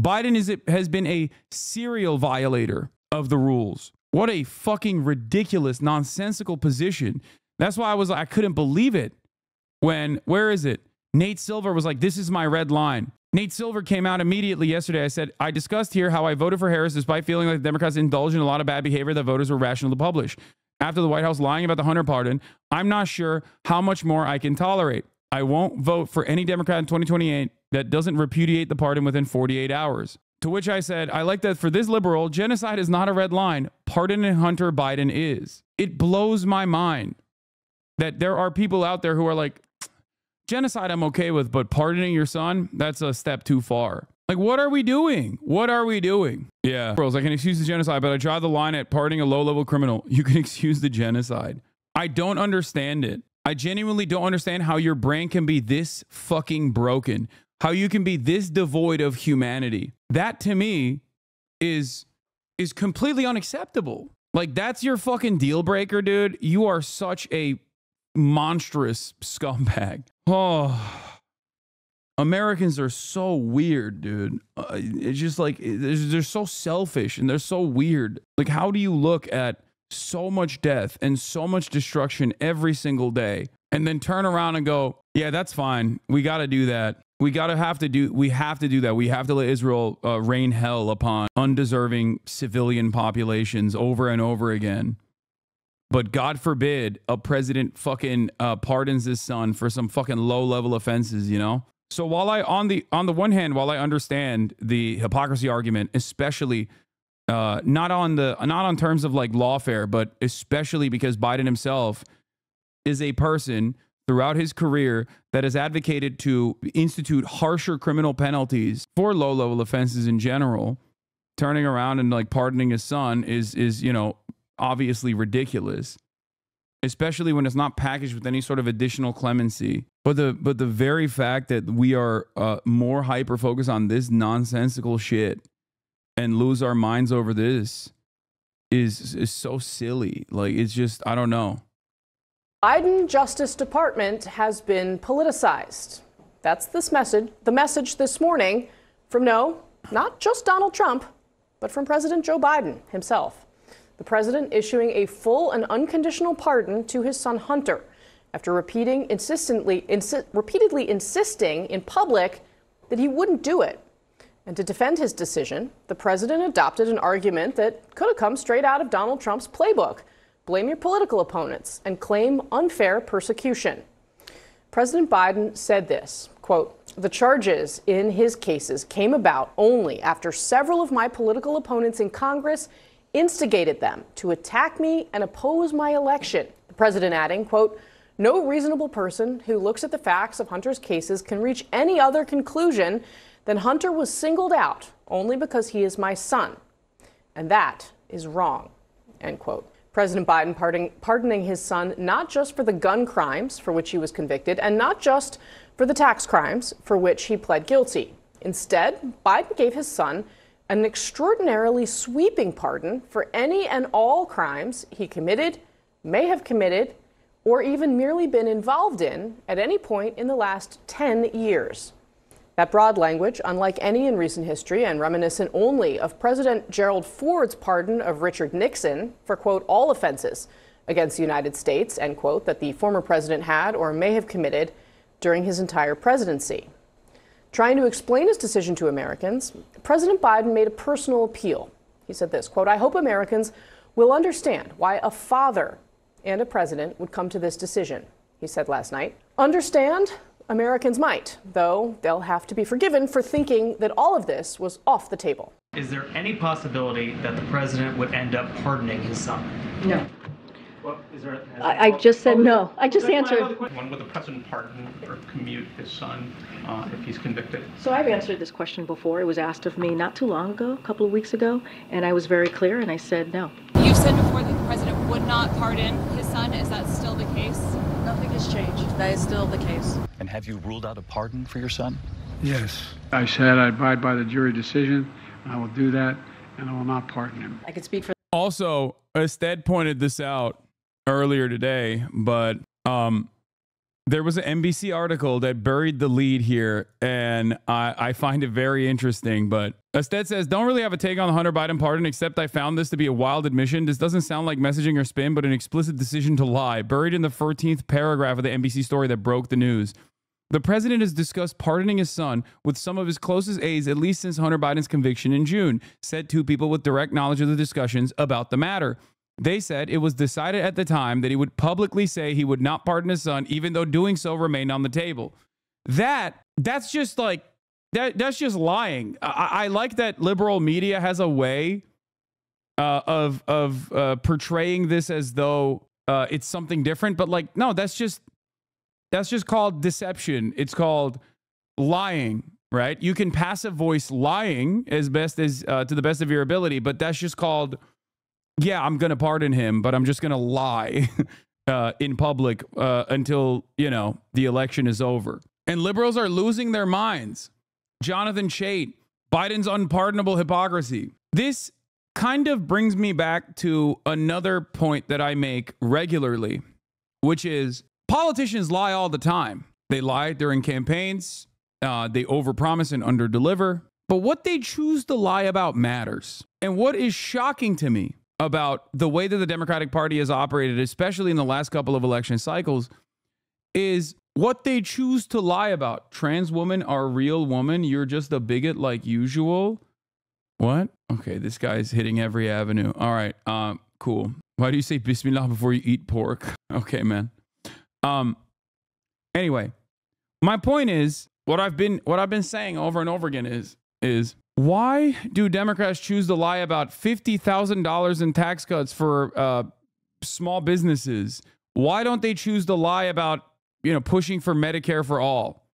S1: Biden has been a serial violator of the rules. What a fucking ridiculous, nonsensical position. That's why I couldn't believe it when, where is it? Nate Silver was like, this is my red line. Nate Silver came out immediately yesterday. I said, I discussed here how I voted for Harris despite feeling like the Democrats indulged in a lot of bad behavior that voters were rational to publish. After the White House lying about the Hunter pardon, I'm not sure how much more I can tolerate. I won't vote for any Democrat in 2028 that doesn't repudiate the pardon within 48 hours. To which I said, I like that for this liberal, genocide is not a red line. Pardoning Hunter Biden is. It blows my mind that there are people out there who are like, genocide I'm okay with, but pardoning your son, that's a step too far. Like, what are we doing? What are we doing? Yeah. Girls, I can excuse the genocide, but I draw the line at pardoning a low-level criminal. You can excuse the genocide. I don't understand it. I genuinely don't understand how your brain can be this fucking broken. How you can be this devoid of humanity. That to me is completely unacceptable. Like, that's your fucking deal breaker, dude. You are such a monstrous scumbag. Oh, Americans are so weird, dude. It's just like, they're so selfish and they're so weird. Like, how do you look at so much death and so much destruction every single day and then turn around and go, yeah, that's fine. We got to do that. We have to do that. We have to let Israel rain hell upon undeserving civilian populations over and over again. But God forbid a president fucking pardons his son for some fucking low-level offenses, you know? So while on the one hand, while I understand the hypocrisy argument, especially not on terms of like lawfare, but especially because Biden himself is a person throughout his career that has advocated to institute harsher criminal penalties for low-level offenses in general, turning around and like pardoning his son is you know, obviously ridiculous, especially when it's not packaged with any sort of additional clemency. But the very fact that we are more hyper focused on this nonsensical shit and lose our minds over this is so silly. Like, it's just, I don't know.
S20: Biden Justice Department has been politicized. That's the message this morning from not just Donald Trump, but from President Joe Biden himself. The president issuing a full and unconditional pardon to his son Hunter after repeatedly insisting in public that he wouldn't do it. And to defend his decision, the president adopted an argument that could have come straight out of Donald Trump's playbook. Blame your political opponents and claim unfair persecution. President Biden said this, quote, "The charges in his cases came about only after several of my political opponents in Congress instigated them to attack me and oppose my election." The president adding, quote, "No reasonable person who looks at the facts of Hunter's cases can reach any other conclusion than Hunter was singled out only because he is my son. And that is wrong," end quote. President Biden pardoning his son not just for the gun crimes for which he was convicted and not just for the tax crimes for which he pled guilty. Instead, Biden gave his son an extraordinarily sweeping pardon for any and all crimes he committed, may have committed, or even merely been involved in at any point in the last 10 years. That broad language, unlike any in recent history and reminiscent only of President Gerald Ford's pardon of Richard Nixon for, quote, all offenses against the United States, end quote, that the former president had or may have committed during his entire presidency. Trying to explain his decision to Americans, President Biden made a personal appeal. He said this, quote, "I hope Americans will understand why a father and a president would come to this decision," he said last night. Understand? Americans might, though they'll have to be forgiven for thinking that all of this was off the table.
S21: Is there any possibility that the president would end up pardoning his son?
S22: No.
S21: Well,
S22: I just said no. I just answered.
S21: When would the president pardon or commute his son if he's convicted?
S9: So I've answered this question before. It was asked of me not too long ago, a couple of weeks ago, and I was very clear and I said no.
S23: You've said before that the president would not pardon his son. Is that still the case?
S9: Nothing has changed. That is still the case.
S7: And have you ruled out a pardon for your son?
S8: Yes. I said I abide by the jury decision. I will do that, and I will not pardon him.
S9: I can speak for.
S1: Also, Ested pointed this out earlier today, but there was an NBC article that buried the lead here, and I find it very interesting. But Ested says, "Don't really have a take on the Hunter Biden pardon, except I found this to be a wild admission. This doesn't sound like messaging or spin, but an explicit decision to lie, buried in the 14th paragraph of the NBC story that broke the news. The president has discussed pardoning his son with some of his closest aides, at least since Hunter Biden's conviction in June," said two people with direct knowledge of the discussions about the matter. They said it was decided at the time that he would publicly say he would not pardon his son, even though doing so remained on the table. That's just like, that's just lying. I like that liberal media has a way of portraying this as though it's something different, but like, no, that's just called deception. It's called lying, right? You can passive voice lying as best as to the best of your ability, but that's just called, yeah, I'm going to pardon him, but I'm just going to lie in public until, the election is over. And liberals are losing their minds. Jonathan Chait, Biden's unpardonable hypocrisy. This kind of brings me back to another point that I make regularly, which is politicians lie all the time. They lie during campaigns. They overpromise and underdeliver. But what they choose to lie about matters. And what is shocking to me about the way that the Democratic Party has operated, especially in the last couple of election cycles, is what they choose to lie about. Trans women are a real woman. You're just a bigot like usual. What? Okay, this guy's hitting every avenue. All right, cool. Why do you say Bismillah before you eat pork? Okay, man. Anyway, my point is, what I've been saying over and over again is why do Democrats choose to lie about $50,000 in tax cuts for small businesses? Why don't they choose to lie about, pushing for Medicare for all?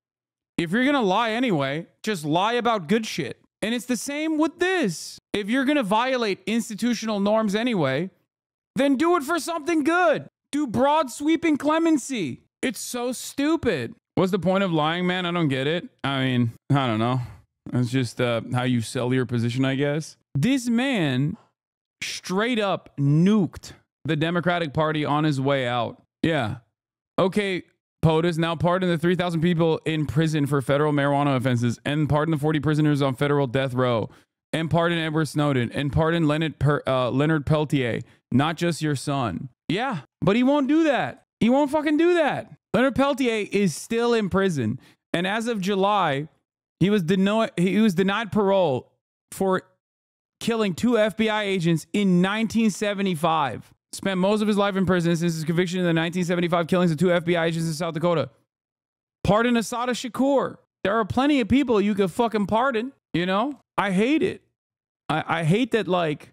S1: If you're going to lie anyway, just lie about good shit. And it's the same with this. If you're going to violate institutional norms anyway, then do it for something good. Do broad sweeping clemency. It's so stupid. What's the point of lying, man? I don't get it. I mean, I don't know. It's just how you sell your position, I guess. This man straight up nuked the Democratic Party on his way out. Yeah. Okay, POTUS, now pardon the 3,000 people in prison for federal marijuana offenses, and pardon the 40 prisoners on federal death row, and pardon Edward Snowden, and pardon Leonard Peltier, not just your son. Yeah, but he won't do that. He won't fucking do that. Leonard Peltier is still in prison, and as of July, he was denied parole for killing 2 FBI agents in 1975. Spent most of his life in prison since his conviction in the 1975 killings of 2 FBI agents in South Dakota. Pardon Assata Shakur. There are plenty of people you could fucking pardon, you know? I hate it. I hate that, like,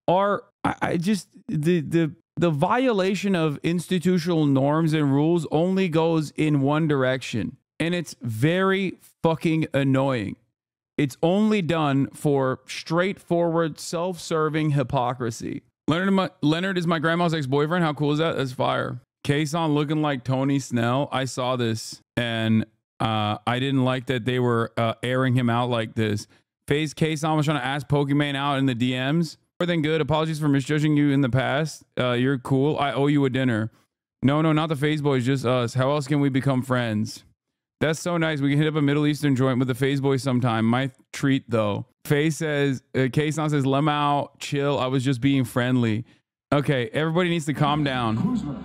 S1: the violation of institutional norms and rules only goes in one direction. And it's very fucking annoying. It's only done for straightforward, self-serving hypocrisy. Leonard is my grandma's ex-boyfriend. How cool is that? That's fire. Kason looking like Tony Snell. I saw this, and I didn't like that they were airing him out like this. FaZe Kason was trying to ask Pokemon out in the DMs. More than good. Apologies for misjudging you in the past. You're cool. I owe you a dinner. No, not the FaZe boys, just us. How else can we become friends? That's so nice. We can hit up a Middle Eastern joint with the FaZe boys sometime. My treat, though. FaZe says, Kason says, Lemao, chill. I was just being friendly. Okay, everybody needs to calm down.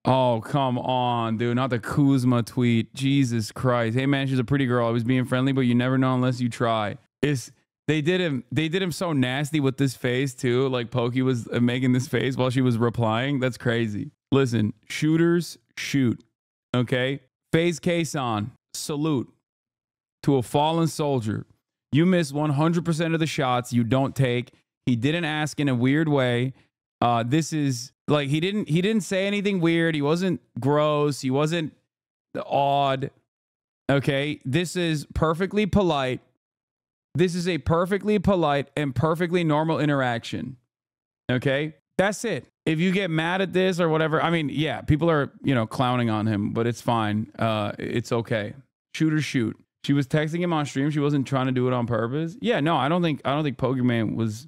S1: Oh, come on, dude. Not the Kuzma tweet. Jesus Christ. Hey, man, she's a pretty girl. I was being friendly, but you never know unless you try. They did him so nasty with this face, too. Like, Pokey was making this face while she was replying. That's crazy. Listen, shooters shoot. Okay? FaZe Kason, salute to a fallen soldier. You miss 100% of the shots you don't take. He didn't ask in a weird way. This is like he didn't say anything weird. He wasn't gross. He wasn't odd. Okay? This is perfectly polite. This is a perfectly polite and perfectly normal interaction. Okay? That's it. If you get mad at this or whatever, I mean, yeah, people are, clowning on him, but it's fine. It's okay. Shooters shoot. She was texting him on stream. She wasn't trying to do it on purpose. Yeah, no, I don't think Pokemon was,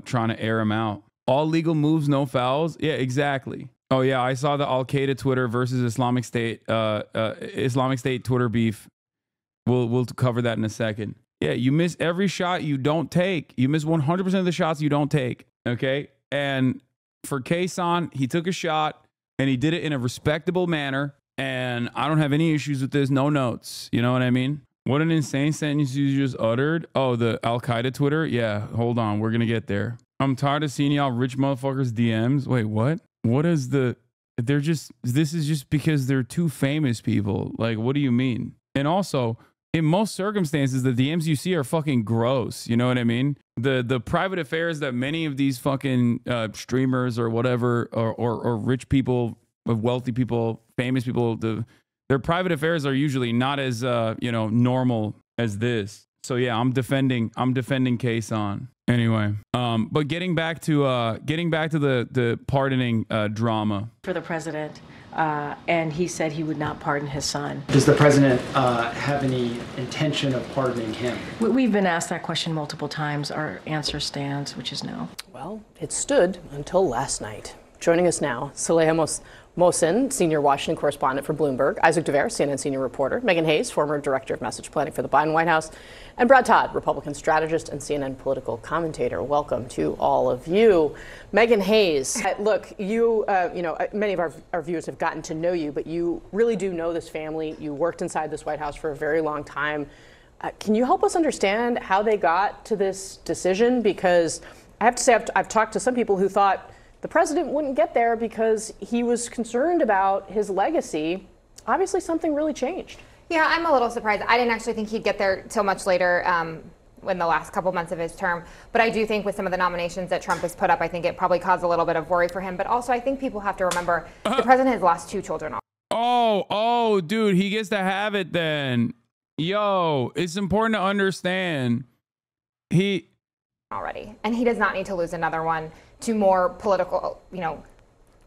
S1: trying to air him out. All legal moves, no fouls. Yeah, exactly. Oh yeah, I saw the Al Qaeda Twitter versus Islamic State Twitter beef. We'll cover that in a second. Yeah, you miss every shot you don't take. You miss 100% of the shots you don't take. Okay, and for Kason, he took a shot and he did it in a respectable manner. And I don't have any issues with this. No notes. You know what I mean? What an insane sentence you just uttered. Oh, the Al Qaeda Twitter. Yeah, hold on. We're gonna get there. I'm tired of seeing y'all rich motherfuckers DMs. Wait, what? What is the? This is just because they're two famous people. Like, what do you mean? And also, in most circumstances, the DMs you see are fucking gross. You know what I mean? The private affairs that many of these fucking streamers or whatever, or rich people, wealthy people, famous people, their private affairs are usually not as normal as this. So yeah, I'm defending Kason. Anyway, but getting back to the pardoning drama
S9: for the president, and he said he would not pardon his son.
S2: Does the president have any intention of pardoning him?
S9: We've been asked that question multiple times. Our answer stands, which is no.
S20: Well, it stood until last night. Joining us now, Saleha Mohsin, senior Washington correspondent for Bloomberg, Isaac Dever, CNN senior reporter, Megan Hayes, former director of message planning for the Biden White House, and Brad Todd, Republican strategist and CNN political commentator. Welcome to all of you. Megan Hayes, look, you, many of our viewers have gotten to know you, but you really do know this family. You worked inside this White House for a very long time. Can you help us understand how they got to this decision? Because I have to say, I've talked to some people who thought the president wouldn't get there because he was concerned about his legacy. Obviously, something really changed.
S4: Yeah, I'm a little surprised. I didn't actually think he'd get there till much later in the last couple months of his term. But I do think with some of the nominations that Trump has put up, I think it probably caused a little bit of worry for him. But also, I think people have to remember the president has lost 2 children.
S1: Oh, dude, he gets to have it then. Yo, it's important to understand.
S4: Already. And he does not need to lose another one to more political,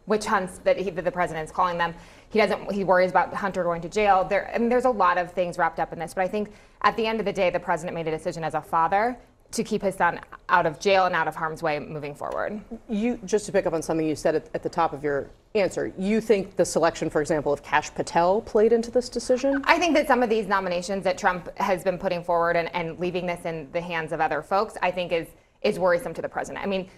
S4: witch hunts that the president's calling them. He worries about Hunter going to jail. There's a lot of things wrapped up in this, but I think at the end of the day, the president made a decision as a father to keep his son out of jail and out of harm's way moving forward.
S20: You, just to pick up on something you said at the top of your answer, you think the selection, for example, of Kash Patel played into this decision?
S4: I think that some of these nominations that Trump has been putting forward and leaving this in the hands of other folks, I think is worrisome to the president. I mean,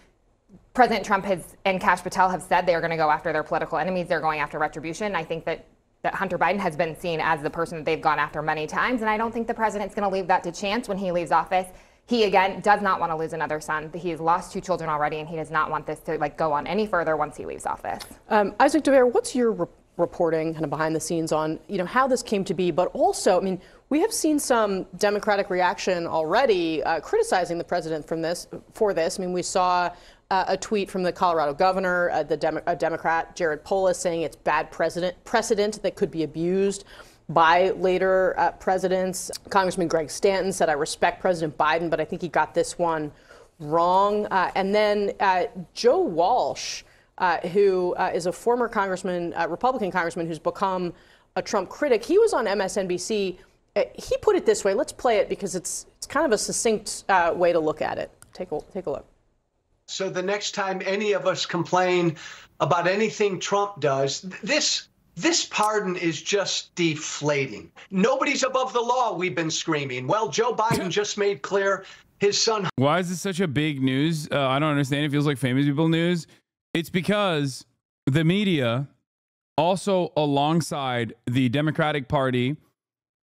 S4: President Trump and Kash Patel have said they're going to go after their political enemies. They're going after retribution. I think that Hunter Biden has been seen as the person that they've gone after many times, and I don't think the president's going to leave that to chance when he leaves office. He, again, does not want to lose another son. He has lost 2 children already, and he does not want this to go on any further once he leaves office.
S20: Isaac DeVere, what's your reporting kind of behind the scenes on how this came to be? But also, I mean, we have seen some Democratic reaction already criticizing the president for this. I mean, we saw a tweet from the Colorado governor, a Democrat, Jared Polis, saying it's bad precedent that could be abused by later presidents. Congressman Greg Stanton said, I respect President Biden, but I think he got this one wrong. And then Joe Walsh, who is a former congressman, Republican congressman who's become a Trump critic, he was on MSNBC. He put it this way. Let's play it because it's kind of a succinct way to look at it. Take a look.
S5: So the next time any of us complain about anything Trump does, this pardon is just deflating. Nobody's above the law, we've been screaming. Well, Joe Biden just made clear his son.
S1: Why is this such a big news? I don't understand. It feels like famous people news. It's because the media, also alongside the Democratic Party,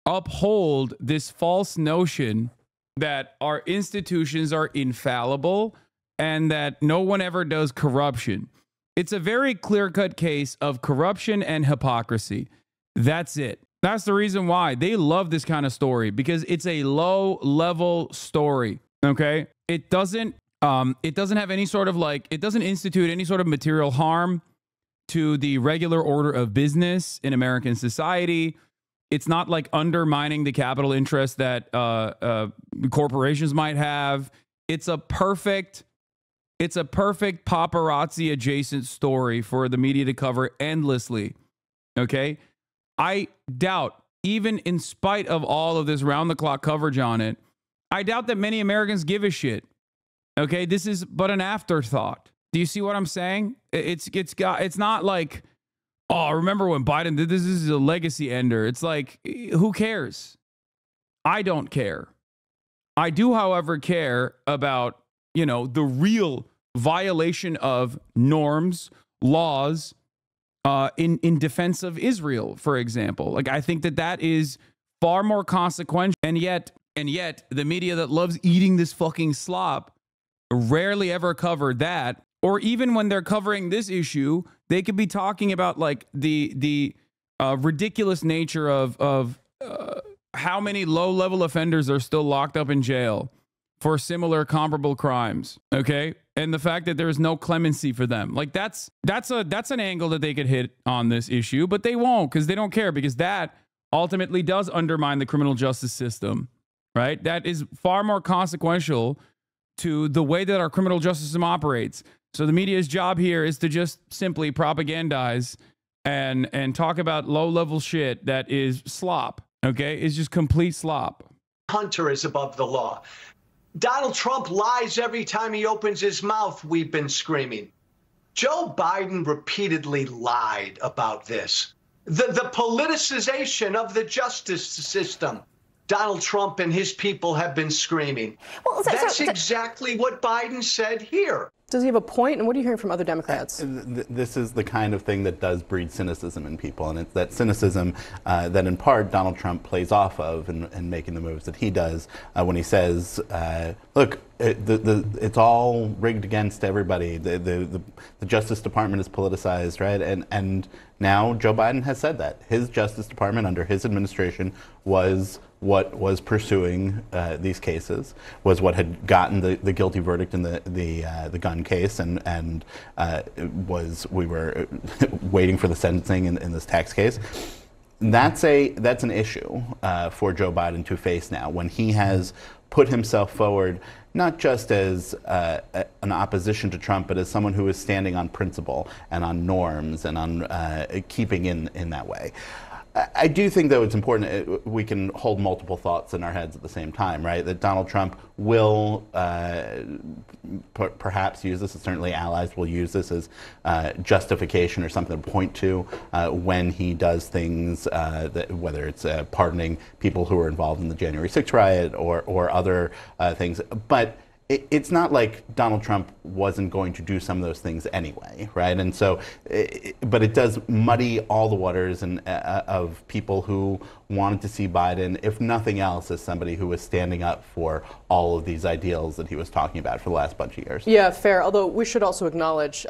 S1: uphold this false notion that our institutions are infallible and that no one ever does corruption. It's a very clear-cut case of corruption and hypocrisy. That's it. That's the reason why they love this kind of story, because it's a low-level story. Okay, it doesn't have any sort of it doesn't institute any sort of material harm to the regular order of business in American society. It's not like undermining the capital interest that corporations might have. It's a perfect paparazzi adjacent story for the media to cover endlessly. Okay. I doubt, even in spite of all of this round the clock coverage on it, I doubt that many Americans give a shit. Okay. This is but an afterthought. Do you see what I'm saying? It's not like, oh, remember when Biden did this? This is a legacy ender. It's like, who cares? I don't care. I do, however, care about, the real violation of norms, laws, in defense of Israel, for example. Like, I think that is far more consequential. And yet the media that loves eating this fucking slop rarely ever cover that. Or even when they're covering this issue, they could be talking about the ridiculous nature of how many low-level offenders are still locked up in jail for similar comparable crimes. Okay. And the fact that there is no clemency for them. Like that's an angle that they could hit on this issue, but they won't, because they don't care, because that ultimately does undermine the criminal justice system, right? That is far more consequential to the way that our criminal justice system operates. So the media's job here is to just simply propagandize and talk about low-level shit that is slop, okay? It's just complete slop.
S5: Hunter is above the law. Donald Trump lies every time he opens his mouth, we've been screaming. Joe Biden repeatedly lied about this. The politicization of the justice system. Donald Trump and his people have been screaming. Well, that's exactly what Biden said here.
S20: Does he have a point? And what are you hearing from other Democrats?
S14: This is the kind of thing that does breed cynicism in people. And it's that cynicism that in part Donald Trump plays off of in making the moves that he does when he says, look, it's all rigged against everybody. The Justice Department is politicized, right? And now Joe Biden has said that. His Justice Department under his administration was what was pursuing these cases, was what had gotten the guilty verdict in the gun case, and we were waiting for the sentencing in this tax case. That's an issue for Joe Biden to face now, when he has put himself forward not just as an opposition to Trump, but as someone who is standing on principle and on norms and on keeping in that way. I do think, though, it's important we can hold multiple thoughts in our heads at the same time, right? That Donald Trump will perhaps use this, and certainly allies will use this as justification or something to point to when he does things, whether it's pardoning people who were involved in the January 6th riot or other things. But it's not like Donald Trump wasn't going to do some of those things anyway, right? And so, but it does muddy all the waters of people who wanted to see Biden, if nothing else, as somebody who was standing up for all of these ideals that he was talking about for the last bunch of years.
S20: Yeah, fair. Although we should also acknowledge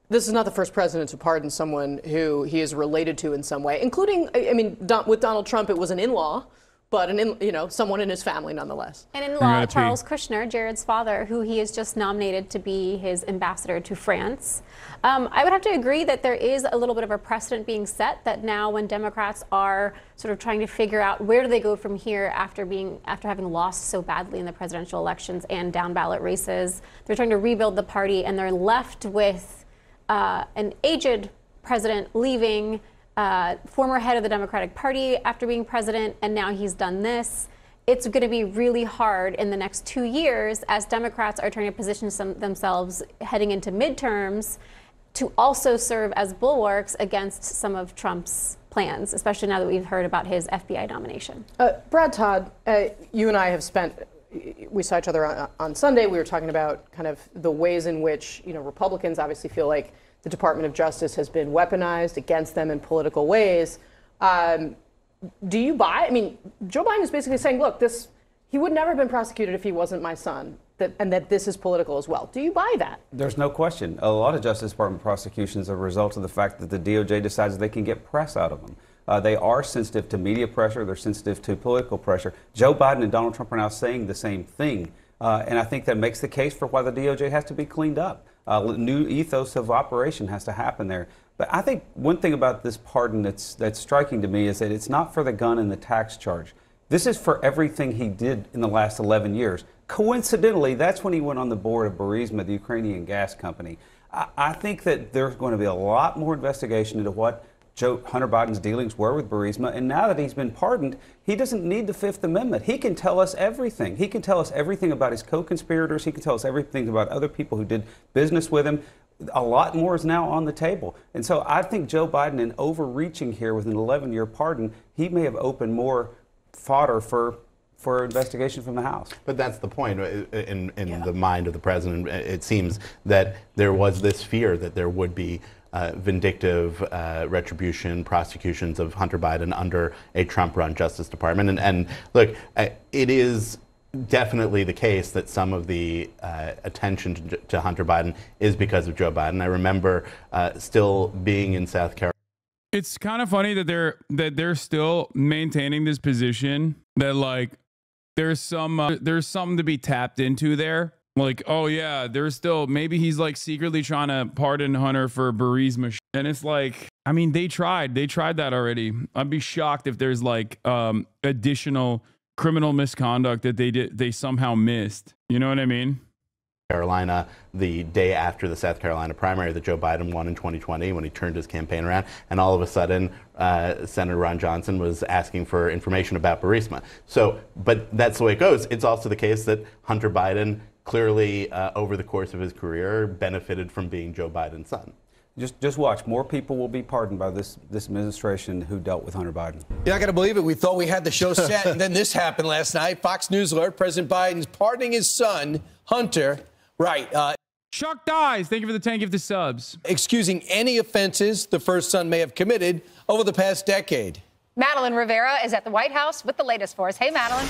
S20: this is not the first president to pardon someone who he is related to in some way, including, I mean, with Donald Trump, it was an in-law. But someone in his family nonetheless.
S3: An in-law, Charles Kushner, Jared's father, who he has just nominated to be his ambassador to France. I would have to agree that there is a little bit of a precedent being set that now when Democrats are sort of trying to figure out where do they go from here after having lost so badly in the presidential elections and down ballot races, they're trying to rebuild the party and they're left with an aged president leaving, former head of the Democratic Party after being president, and now he's done this. It's going to be really hard in the next 2 years as Democrats are trying to position themselves heading into midterms to also serve as bulwarks against some of Trump's plans, especially now that we've heard about his FBI nomination.
S20: Brad Todd, you and I have we saw each other on Sunday. We were talking about kind of the ways in which, Republicans obviously feel like the Department of Justice has been weaponized against them in political ways. Do you buy? I mean, Joe Biden is basically saying, look, he would never have been prosecuted if he wasn't my son, and that this is political as well. Do you buy that?
S6: There's no question. A lot of Justice Department prosecutions are a result of the fact that the DOJ decides they can get press out of them. They are sensitive to media pressure. They're sensitive to political pressure. Joe Biden and Donald Trump are now saying the same thing. And I think that makes the case for why the DOJ has to be cleaned up. New ethos of operation has to happen there. But I think one thing about this pardon that's striking to me is that it's not for the gun and the tax charge. This is for everything he did in the last 11 years. Coincidentally, that's when he went on the board of Burisma, the Ukrainian gas company. I think that there's going to be a lot more investigation into what Hunter Biden's dealings were with Burisma, and now that he's been pardoned, he doesn't need the Fifth Amendment. He can tell us everything. He can tell us everything about his co-conspirators. He can tell us everything about other people who did business with him. A lot more is now on the table. And so I think Joe Biden, in overreaching here with an 11-year pardon, he may have opened more fodder for investigation from the House.
S14: But that's the point. In the mind of the president, it seems that there was this fear that there would be vindictive retribution, prosecutions of Hunter Biden under a Trump-run Justice Department. And look, it is definitely the case that some of the attention to Hunter Biden is because of Joe Biden. I remember still being in South Carolina.
S1: It's kind of funny that they're still maintaining this position that like there's something to be tapped into there. Like, oh yeah, there's still, maybe he's like secretly trying to pardon Hunter for Burisma. And it's like, I mean, they tried that already. I'd be shocked if there's like additional criminal misconduct that they somehow missed. You know what I mean?
S14: Carolina, the day after the South Carolina primary that Joe Biden won in 2020 when he turned his campaign around, and all of a sudden Senator Ron Johnson was asking for information about Burisma. So, but that's the way it goes. It's also the case that Hunter Biden clearly over the course of his career benefited from being Joe Biden's son.
S6: Just watch. More people will be pardoned by this administration who dealt with Hunter Biden.
S10: You're not going to believe it. We thought we had the show set, and then this happened last night. Fox News alert, President Biden's pardoning his son, Hunter. Right.
S1: Chuck Dies. Thank you for the 10 gifted subs.
S10: Excusing any offenses the first son may have committed over the past decade.
S24: Madeline Rivera is at the White House with the latest for us. Hey, Madeline.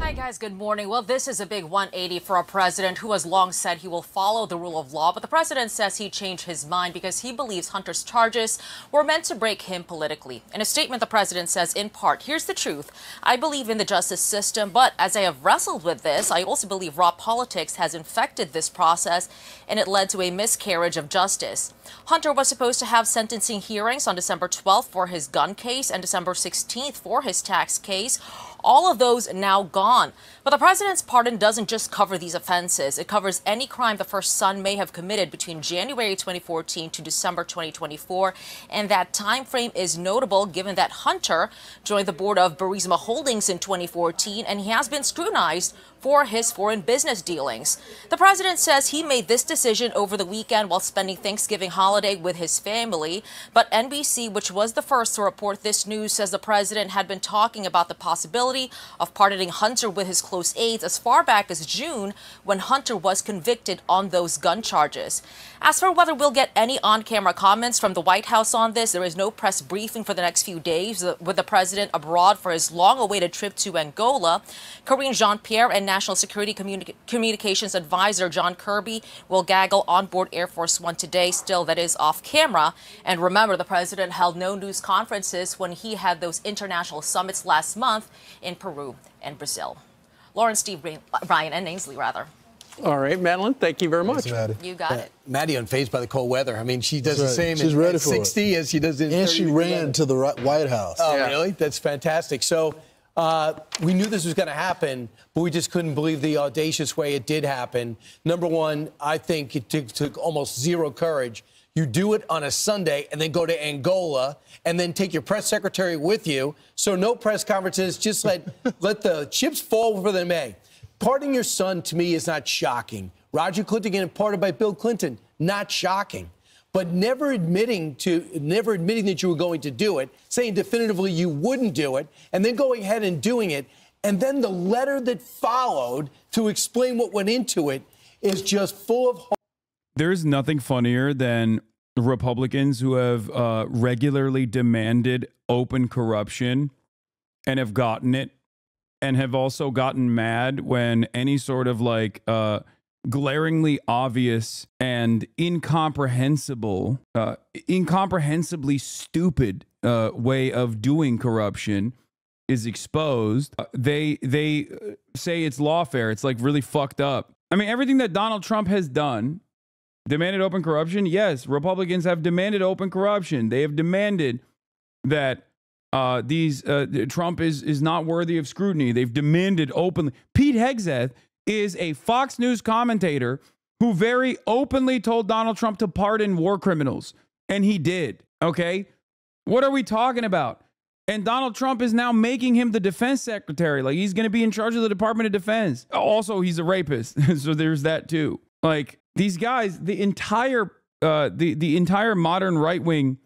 S25: Hi, guys. Good morning. Well, this is a big 180 for a president who has long said he will follow the rule of law. But the president says he changed his mind because he believes Hunter's charges were meant to break him politically. In a statement, the president says, in part, here's the truth. I believe in the justice system, but as I have wrestled with this, I also believe raw politics has infected this process, and it led to a miscarriage of justice. Hunter was supposed to have sentencing hearings on December 12th for his gun case and December 16th for his tax case. All of those now gone. on. But the president's pardon doesn't just cover these offenses. It covers any crime the first son may have committed between January 2014 to December 2024. And that time frame is notable given that Hunter joined the board of Burisma Holdings in 2014, and he has been scrutinized for his foreign business dealings. The president says he made this decision over the weekend while spending Thanksgiving holiday with his family. But NBC, which was the first to report this news, says the president had been talking about the possibility of pardoning Hunter with his close aides as far back as June, when Hunter was convicted on those gun charges. As for whether we'll get any on-camera comments from the White House on this, there is no press briefing for the next few days, with the president abroad for his long-awaited trip to Angola. Karine Jean-Pierre and National Security Communications Advisor John Kirby will gaggle on board Air Force One today, still that is off camera. And remember, the president held no news conferences when he had those international summits last month in Peru and Brazil. Lauren, Steve, Ryan, and Ainsley, rather.
S10: All right, Madeline, thank you very much.
S25: You got it.
S10: Maddie unfazed by the cold weather. I mean, she does
S11: That's
S10: the
S11: right.
S10: same
S11: She's ready
S10: at
S11: for
S10: 60 as she does in 30.
S11: And she ran to the White House.
S10: Oh, really? That's fantastic. So we knew this was going to happen, but we just couldn't believe the audacious way it did happen. Number one, I think it took almost zero courage. You do it on a Sunday and then go to Angola and then take your press secretary with you. So no press conferences. Just let the chips fall where they may. Pardoning your son, to me, is not shocking. Roger Clinton getting pardoned by Bill Clinton, not shocking. But never admitting that you were going to do it, saying definitively you wouldn't do it, and then going ahead and doing it, and then the letter that followed to explain what went into it is just full of...
S1: There's nothing funnier than Republicans who have regularly demanded open corruption and have gotten it, and have also gotten mad when any sort of like glaringly obvious and incomprehensibly stupid way of doing corruption is exposed. They say it's lawfare. It's like really fucked up. I mean, everything that Donald Trump has done, demanded open corruption. Yes, Republicans have demanded open corruption. They have demanded that Trump is not worthy of scrutiny. They've demanded openly. Pete Hegseth is a Fox News commentator who very openly told Donald Trump to pardon war criminals. And he did. Okay. What are we talking about? And Donald Trump is now making him the defense secretary. Like, he's going to be in charge of the Department of Defense. Also, he's a rapist. So there's that too. Like, these guys, the entire modern right wing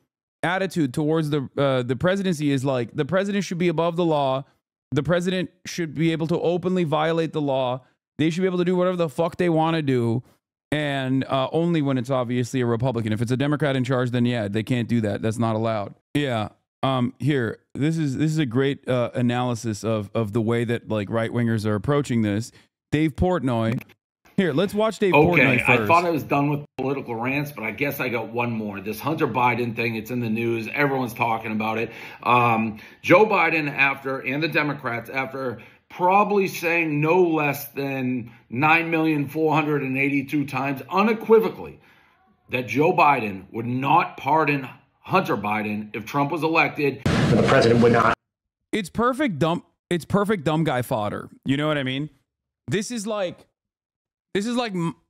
S1: attitude towards the presidency is like, the president should be above the law. The president should be able to openly violate the law. They should be able to do whatever the fuck they want to do. And only when it's obviously a Republican. If it's a Democrat in charge, then yeah, they can't do that. That's not allowed. Yeah. Here, this is a great analysis of the way that like right wingers are approaching this. Dave Portnoy. Here, let's watch Dave Portnoy first.
S13: I thought I was done with political rants, but I guess I got one more. This Hunter Biden thing, it's in the news. Everyone's talking about it. Joe Biden, and the Democrats, after probably saying no less than 9,482 times unequivocally that Joe Biden would not pardon Hunter Biden if Trump was elected. The president would not.
S1: It's perfect dumb guy fodder. You know what I mean? This is like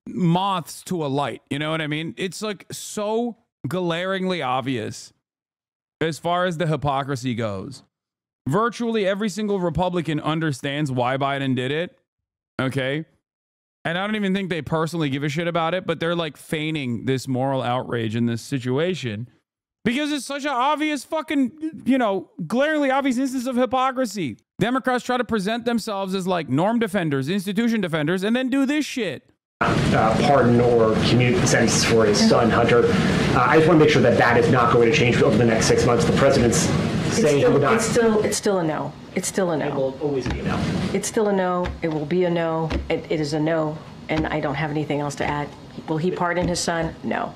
S1: moths to a light. You know what I mean? It's like so glaringly obvious as far as the hypocrisy goes. Virtually every single Republican understands why Biden did it. Okay. And I don't even think they personally give a shit about it, but they're like feigning this moral outrage in this situation because it's such an obvious fucking, glaringly obvious instance of hypocrisy. Democrats try to present themselves as like norm defenders, institution defenders, and then do this shit.
S15: Pardon or commute the sentence for his son, Hunter. I just want to make sure that that is not going to change over the next 6 months. The president's saying he would not.
S22: It's still a no. It's still a no.
S15: It will always be a no.
S22: It's still a no. It will be a no. It is a no, and I don't have anything else to add. Will he pardon his son? No.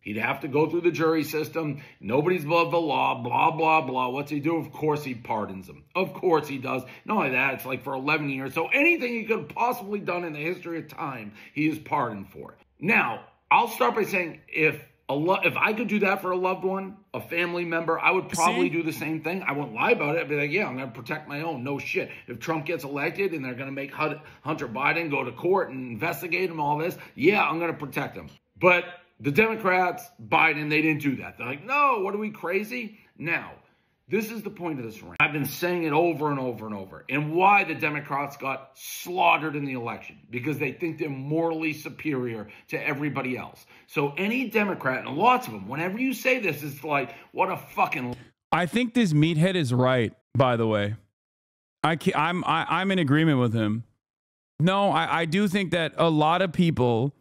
S13: He'd have to go through the jury system. Nobody's above the law, blah, blah, blah. What's he do? Of course he pardons them. Of course he does. Not only that, it's like for 11 years. So anything he could have possibly done in the history of time, he is pardoned for. Now, I'll start by saying if I could do that for a loved one, a family member, I would probably do the same thing. I wouldn't lie about it. I'd be like, yeah, I'm going to protect my own. No shit. If Trump gets elected and they're going to make Hunter Biden go to court and investigate him, all this, yeah, I'm going to protect him. But the Democrats, Biden, they didn't do that. They're like, no, what are we, crazy? Now, this is the point of this rant. I've been saying it over and over and over. And why the Democrats got slaughtered in the election. Because they think they're morally superior to everybody else. So any Democrat, and lots of them, whenever you say this, it's like, what a fucking...
S1: I think this meathead is right, by the way. I'm in agreement with him. No, I do think that a lot of people,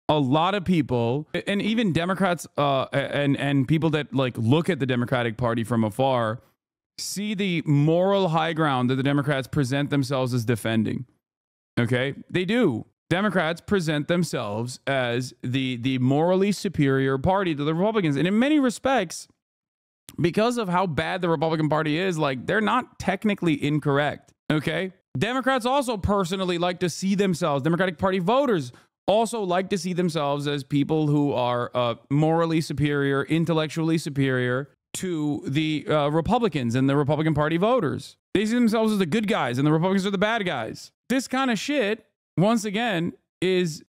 S1: and even Democrats and people that like look at the Democratic Party from afar, see the moral high ground that the Democrats present themselves as defending. Okay? They do. Democrats present themselves as the morally superior party to the Republicans. And in many respects, because of how bad the Republican Party is, like, they're not technically incorrect. Okay? Democrats also personally like to see themselves, Democratic Party voters also like to see themselves as people who are morally superior, intellectually superior to the Republicans and the Republican Party voters. They see themselves as the good guys and the Republicans are the bad guys. This kind of shit, once again, is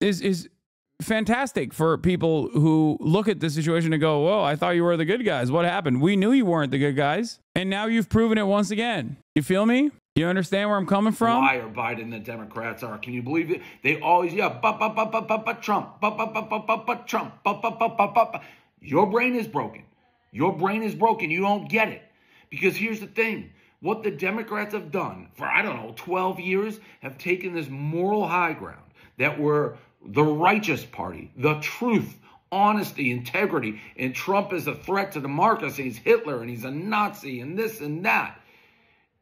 S1: fantastic for people who look at the situation and go, whoa, I thought you were the good guys. What happened? We knew you weren't the good guys. And now you've proven it once again. You feel me? You understand where I'm coming from?
S13: Liar Biden, the Democrats are. Can you believe it? They always, Trump, Trump, Your brain is broken. Your brain is broken. You don't get it. Because here's the thing. What the Democrats have done for, 12 years, have taken this moral high ground that we're the righteous party, the truth, honesty, integrity, and Trump is a threat to democracy. He's Hitler and he's a Nazi and this and that.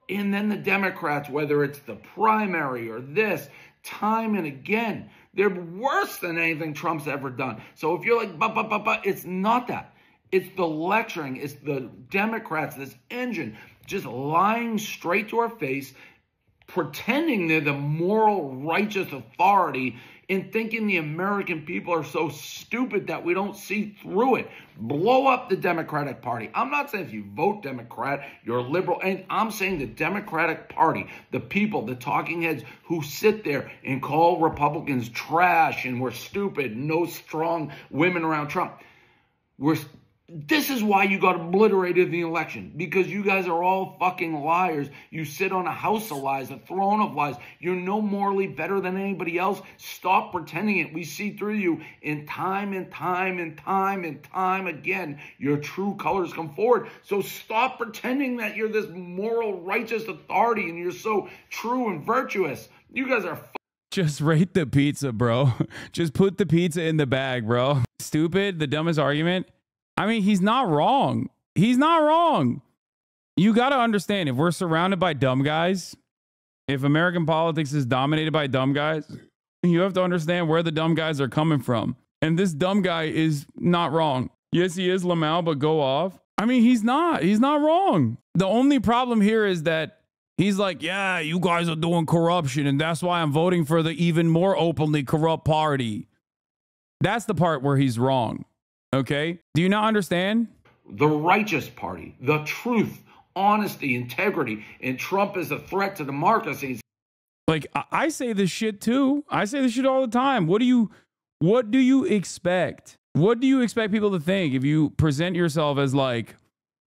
S13: And then the Democrats, whether it's the primary or this, time and again, they're worse than anything Trump's ever done. So if you're like, it's not that. It's the lecturing. It's the Democrats, this engine, just lying straight to our face, pretending they're the moral, righteous authority and thinking the American people are so stupid that we don't see through it. Blow up the Democratic Party. I'm not saying if you vote Democrat, you're liberal. And I'm saying the Democratic Party, the people, the talking heads who sit there and call Republicans trash and we're stupid, no strong women around Trump. This is why you got obliterated in the election, because you guys are all fucking liars. You sit on a house of lies, a throne of lies. You're no morally better than anybody else. Stop pretending it. We see through you in time and time and time and time again. Your true colors come forward. So stop pretending that you're this moral, righteous authority and you're so true and virtuous. You guys are
S1: just rate the pizza, bro. Just put the pizza in the bag, bro. Stupid, the dumbest argument. I mean, he's not wrong. He's not wrong. You got to understand, if we're surrounded by dumb guys, if American politics is dominated by dumb guys, you have to understand where the dumb guys are coming from. And this dumb guy is not wrong. Yes, he is Lamau, but go off. I mean, he's not. He's not wrong. The only problem here is that he's like, yeah, you guys are doing corruption, and that's why I'm voting for the even more openly corrupt party. That's the part where he's wrong. Okay? Do you not understand?
S13: The righteous party, the truth, honesty, integrity, and Trump is a threat to democracy.
S1: Like, I say this shit too. I say this shit all the time. What do you expect? What do you expect people to think if you present yourself as like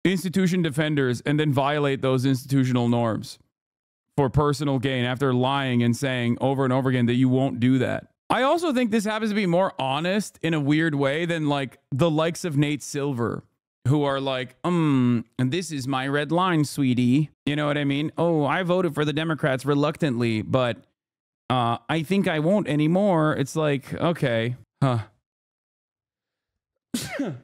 S1: institution defenders and then violate those institutional norms for personal gain after lying and saying over and over again that you won't do that? I also think this happens to be more honest in a weird way than like the likes of Nate Silver, who are like, and this is my red line, sweetie. You know what I mean? Oh, I voted for the Democrats reluctantly, but I think I won't anymore. It's like, okay, huh. Did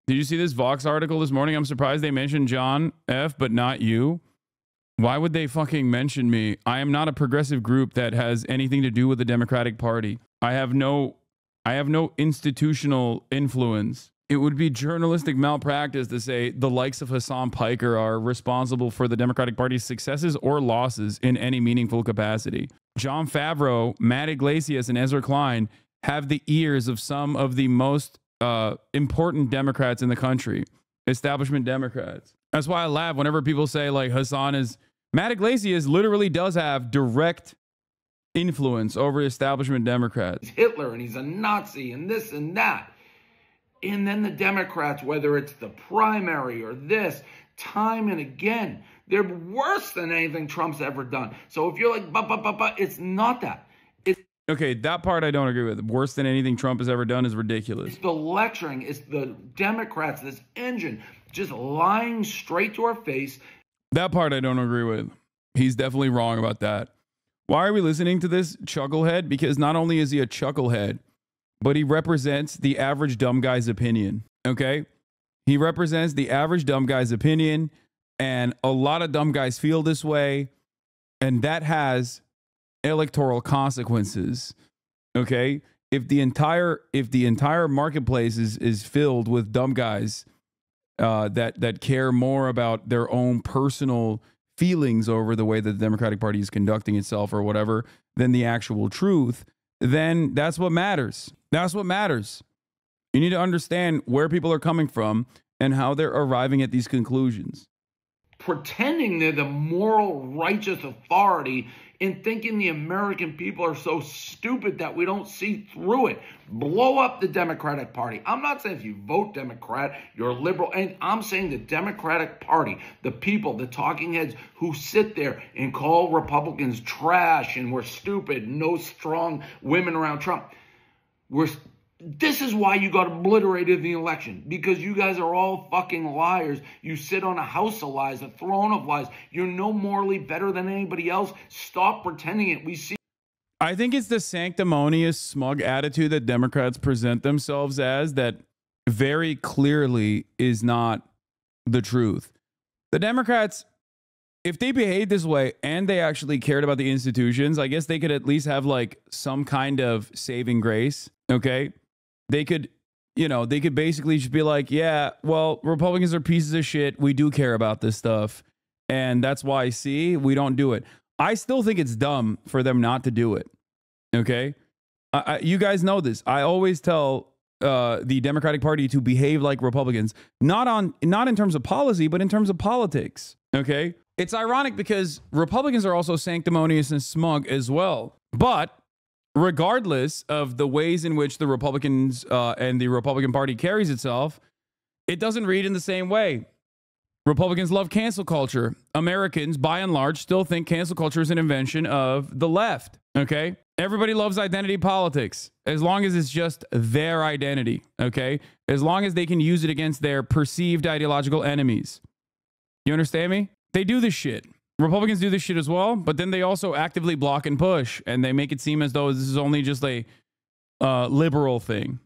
S1: you see this Vox article this morning? I'm surprised they mentioned John F., but not you. Why would they fucking mention me? I am not a progressive group that has anything to do with the Democratic Party. I have no institutional influence. It would be journalistic malpractice to say the likes of Hasan Piker are responsible for the Democratic Party's successes or losses in any meaningful capacity. John Favreau, Matt Iglesias, and Ezra Klein have the ears of some of the most important Democrats in the country, establishment Democrats. That's why I laugh whenever people say like Matt Iglesias literally does have direct influence over establishment Democrats.
S13: He's Hitler and he's a Nazi and this and that. And then the Democrats, whether it's the primary or this, time and again, they're worse than anything Trump's ever done. So if you're like, it's not that.
S1: Okay, that part I don't agree with. Worse than anything Trump has ever done is ridiculous.
S13: It's the lecturing. It's the Democrats, this engine, just lying straight to our face.
S1: That part I don't agree with. He's definitely wrong about that. Why are we listening to this chucklehead? Because not only is he a chucklehead, but he represents the average dumb guy's opinion, okay? He represents the average dumb guy's opinion, and a lot of dumb guys feel this way, and that has electoral consequences, okay? If the entire marketplace is filled with dumb guys that care more about their own personal feelings over the way that the Democratic Party is conducting itself or whatever than the actual truth, then that's what matters. That's what matters. You need to understand where people are coming from and how they're arriving at these conclusions.
S13: Pretending they're the moral, righteous authority and thinking the American people are so stupid that we don't see through it. Blow up the Democratic Party. I'm not saying if you vote Democrat, you're liberal. And I'm saying the Democratic Party, the people, the talking heads who sit there and call Republicans trash and we're stupid, no strong women around Trump. This is why you got obliterated in the election, because you guys are all fucking liars. You sit on a house of lies, a throne of lies. You're no morally better than anybody else. Stop pretending it. We see.
S1: I think it's the sanctimonious, smug attitude that Democrats present themselves as that very clearly is not the truth. The Democrats, if they behaved this way and they actually cared about the institutions, I guess they could at least have like some kind of saving grace, okay? They could basically just be like, yeah, well, Republicans are pieces of shit. We do care about this stuff. And that's why, see, we don't do it. I still think it's dumb for them not to do it. Okay? You guys know this. I always tell the Democratic Party to behave like Republicans, not in terms of policy, but in terms of politics. Okay? It's ironic because Republicans are also sanctimonious and smug as well. But regardless of the ways in which the Republicans and the Republican Party carries itself, it doesn't read in the same way. Republicans love cancel culture. Americans, by and large, still think cancel culture is an invention of the left. Okay? Everybody loves identity politics as long as it's just their identity. Okay? As long as they can use it against their perceived ideological enemies. You understand me? They do this shit. Republicans do this shit as well, but then they also actively block and push, and they make it seem as though this is only just a liberal thing.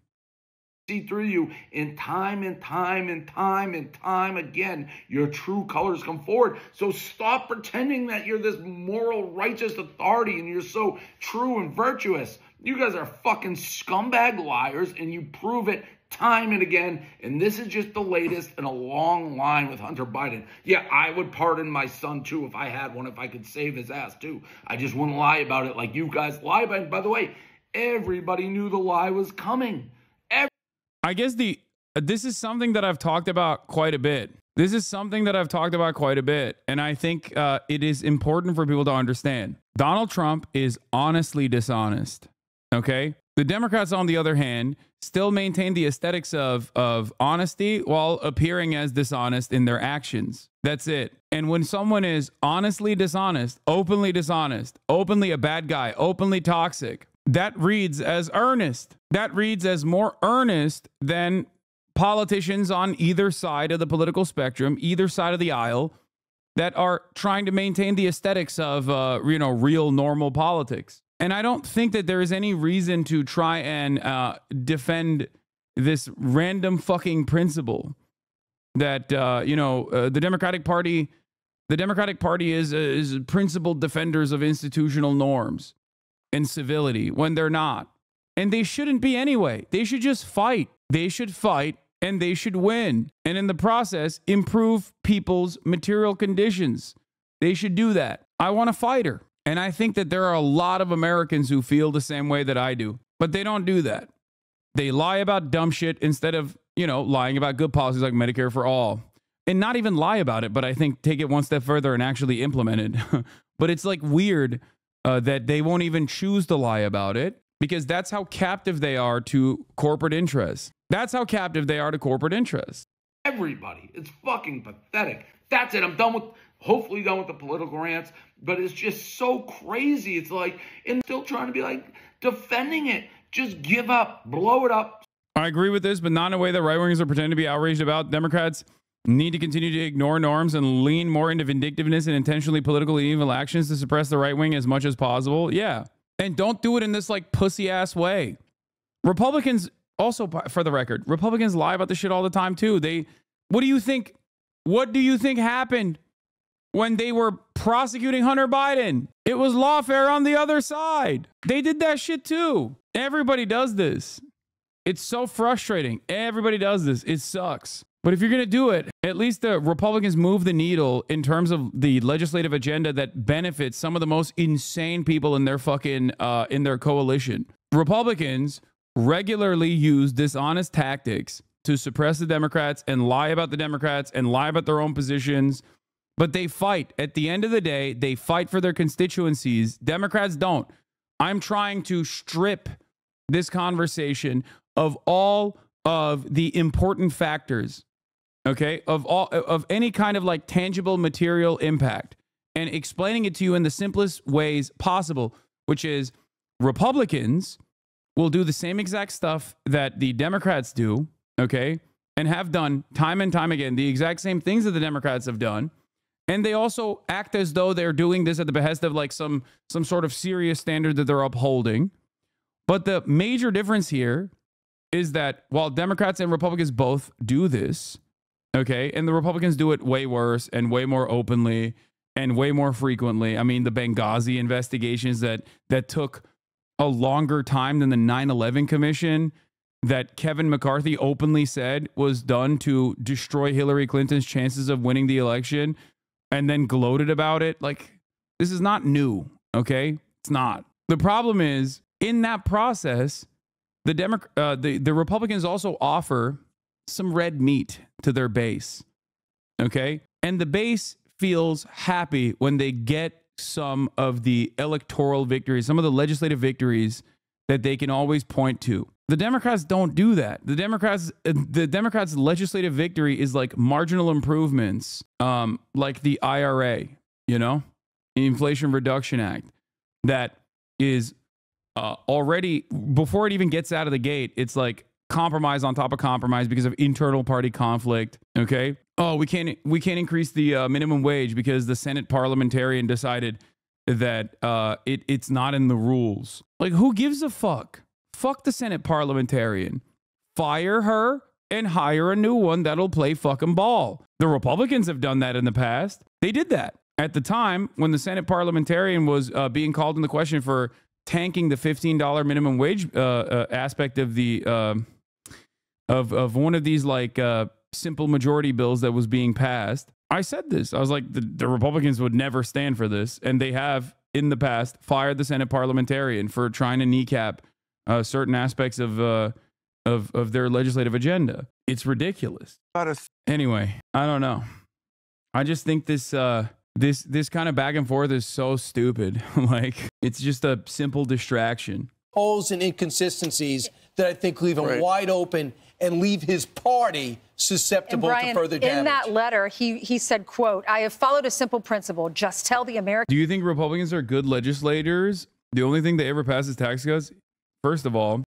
S13: See through you in time and time and time and time again. Your true colors come forward. So stop pretending that you're this moral, righteous authority and you're so true and virtuous. You guys are fucking scumbag liars, and you prove it time and again, and this is just the latest in a long line with Hunter Biden. Yeah, I would pardon my son too if I had one, if I could save his ass too. I just wouldn't lie about it like you guys lie about it. By the way, everybody knew the lie was coming.
S1: I guess this is something that I've talked about quite a bit. This is something that I've talked about quite a bit, and I think it is important for people to understand. Donald Trump is honestly dishonest, okay? The Democrats, on the other hand, still maintain the aesthetics of honesty while appearing as dishonest in their actions. That's it. And when someone is honestly dishonest, openly a bad guy, openly toxic, that reads as earnest. That reads as more earnest than politicians on either side of the political spectrum, either side of the aisle, that are trying to maintain the aesthetics of real normal politics. And I don't think that there is any reason to try and defend this random fucking principle that the Democratic Party is principled defenders of institutional norms and civility when they're not. And they shouldn't be anyway. They should just fight. They should fight and they should win. And in the process, improve people's material conditions. They should do that. I want a fighter. And I think that there are a lot of Americans who feel the same way that I do. But they don't do that. They lie about dumb shit instead of, you know, lying about good policies like Medicare for all. And not even lie about it, but I think take it one step further and actually implement it. But it's like weird that they won't even choose to lie about it, because that's how captive they are to corporate interests. That's how captive they are to corporate interests.
S13: Everybody. It's fucking pathetic. That's it. I'm done with, hopefully done with the political rants, but it's just so crazy. It's like, and still trying to be like defending it. Just give up, blow it up.
S1: I agree with this, but not in a way that right-wingers are pretending to be outraged about. Democrats need to continue to ignore norms and lean more into vindictiveness and intentionally political evil actions to suppress the right wing as much as possible. Yeah. And don't do it in this like pussy ass way. Republicans also, for the record, Republicans lie about this shit all the time too. What do you think happened when they were prosecuting Hunter Biden? It was lawfare on the other side. They did that shit too. Everybody does this. It's so frustrating. Everybody does this. It sucks. But if you're going to do it, at least the Republicans move the needle in terms of the legislative agenda that benefits some of the most insane people in their fucking, in their coalition. Republicans regularly use dishonest tactics to suppress the Democrats and lie about the Democrats and lie about their own positions. But they fight. At the end of the day, they fight for their constituencies. Democrats don't. I'm trying to strip this conversation of all of the important factors, okay, of any kind of like tangible material impact, and explaining it to you in the simplest ways possible, which is Republicans will do the same exact stuff that the Democrats do, okay, and have done time and time again, the exact same things that the Democrats have done. And they also act as though they're doing this at the behest of like some sort of serious standard that they're upholding. But the major difference here is that while Democrats and Republicans both do this, okay, and the Republicans do it way worse and way more openly and way more frequently. I mean, the Benghazi investigations that took a longer time than the 9/11 Commission that Kevin McCarthy openly said was done to destroy Hillary Clinton's chances of winning the election, and then gloated about it. Like, this is not new, okay? It's not. The problem is, in that process, the Republicans also offer some red meat to their base, okay? And the base feels happy when they get some of the electoral victories, some of the legislative victories that they can always point to. The Democrats don't do that. The Democrats' legislative victory is like marginal improvements, like the IRA, you know, the Inflation Reduction Act, that is already, before it even gets out of the gate, it's like compromise on top of compromise because of internal party conflict. Okay. Oh, we can't increase the minimum wage because the Senate parliamentarian decided that it's not in the rules. Like, who gives a fuck? Fuck the Senate parliamentarian. Fire her and hire a new one that'll play fucking ball. The Republicans have done that in the past. They did that at the time when the Senate parliamentarian was being called into question for tanking the $15 minimum wage aspect of the of one of these like simple majority bills that was being passed. I said this. I was like, the Republicans would never stand for this, and they have in the past fired the Senate parliamentarian for trying to kneecap certain aspects of their legislative agenda. It's ridiculous. Anyway, I don't know. I just think this kind of back and forth is so stupid. Like, it's just a simple distraction.
S10: Holes and inconsistencies that I think leave him wide open and leave his party susceptible to further damage.
S24: In that letter, he said, quote, "I have followed a simple principle. Just tell the American."
S1: Do you think Republicans are good legislators? The only thing they ever pass is tax cuts? First of all,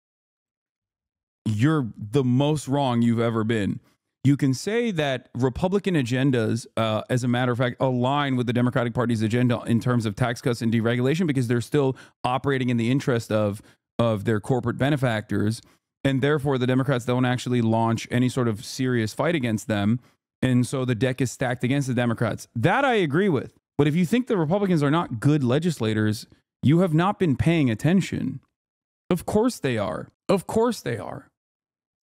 S1: you're the most wrong you've ever been. You can say that Republican agendas, as a matter of fact, align with the Democratic Party's agenda in terms of tax cuts and deregulation because they're still operating in the interest of their corporate benefactors. And therefore, the Democrats don't actually launch any sort of serious fight against them. And so the deck is stacked against the Democrats. That I agree with. But if you think the Republicans are not good legislators, you have not been paying attention. Of course they are. Of course they are.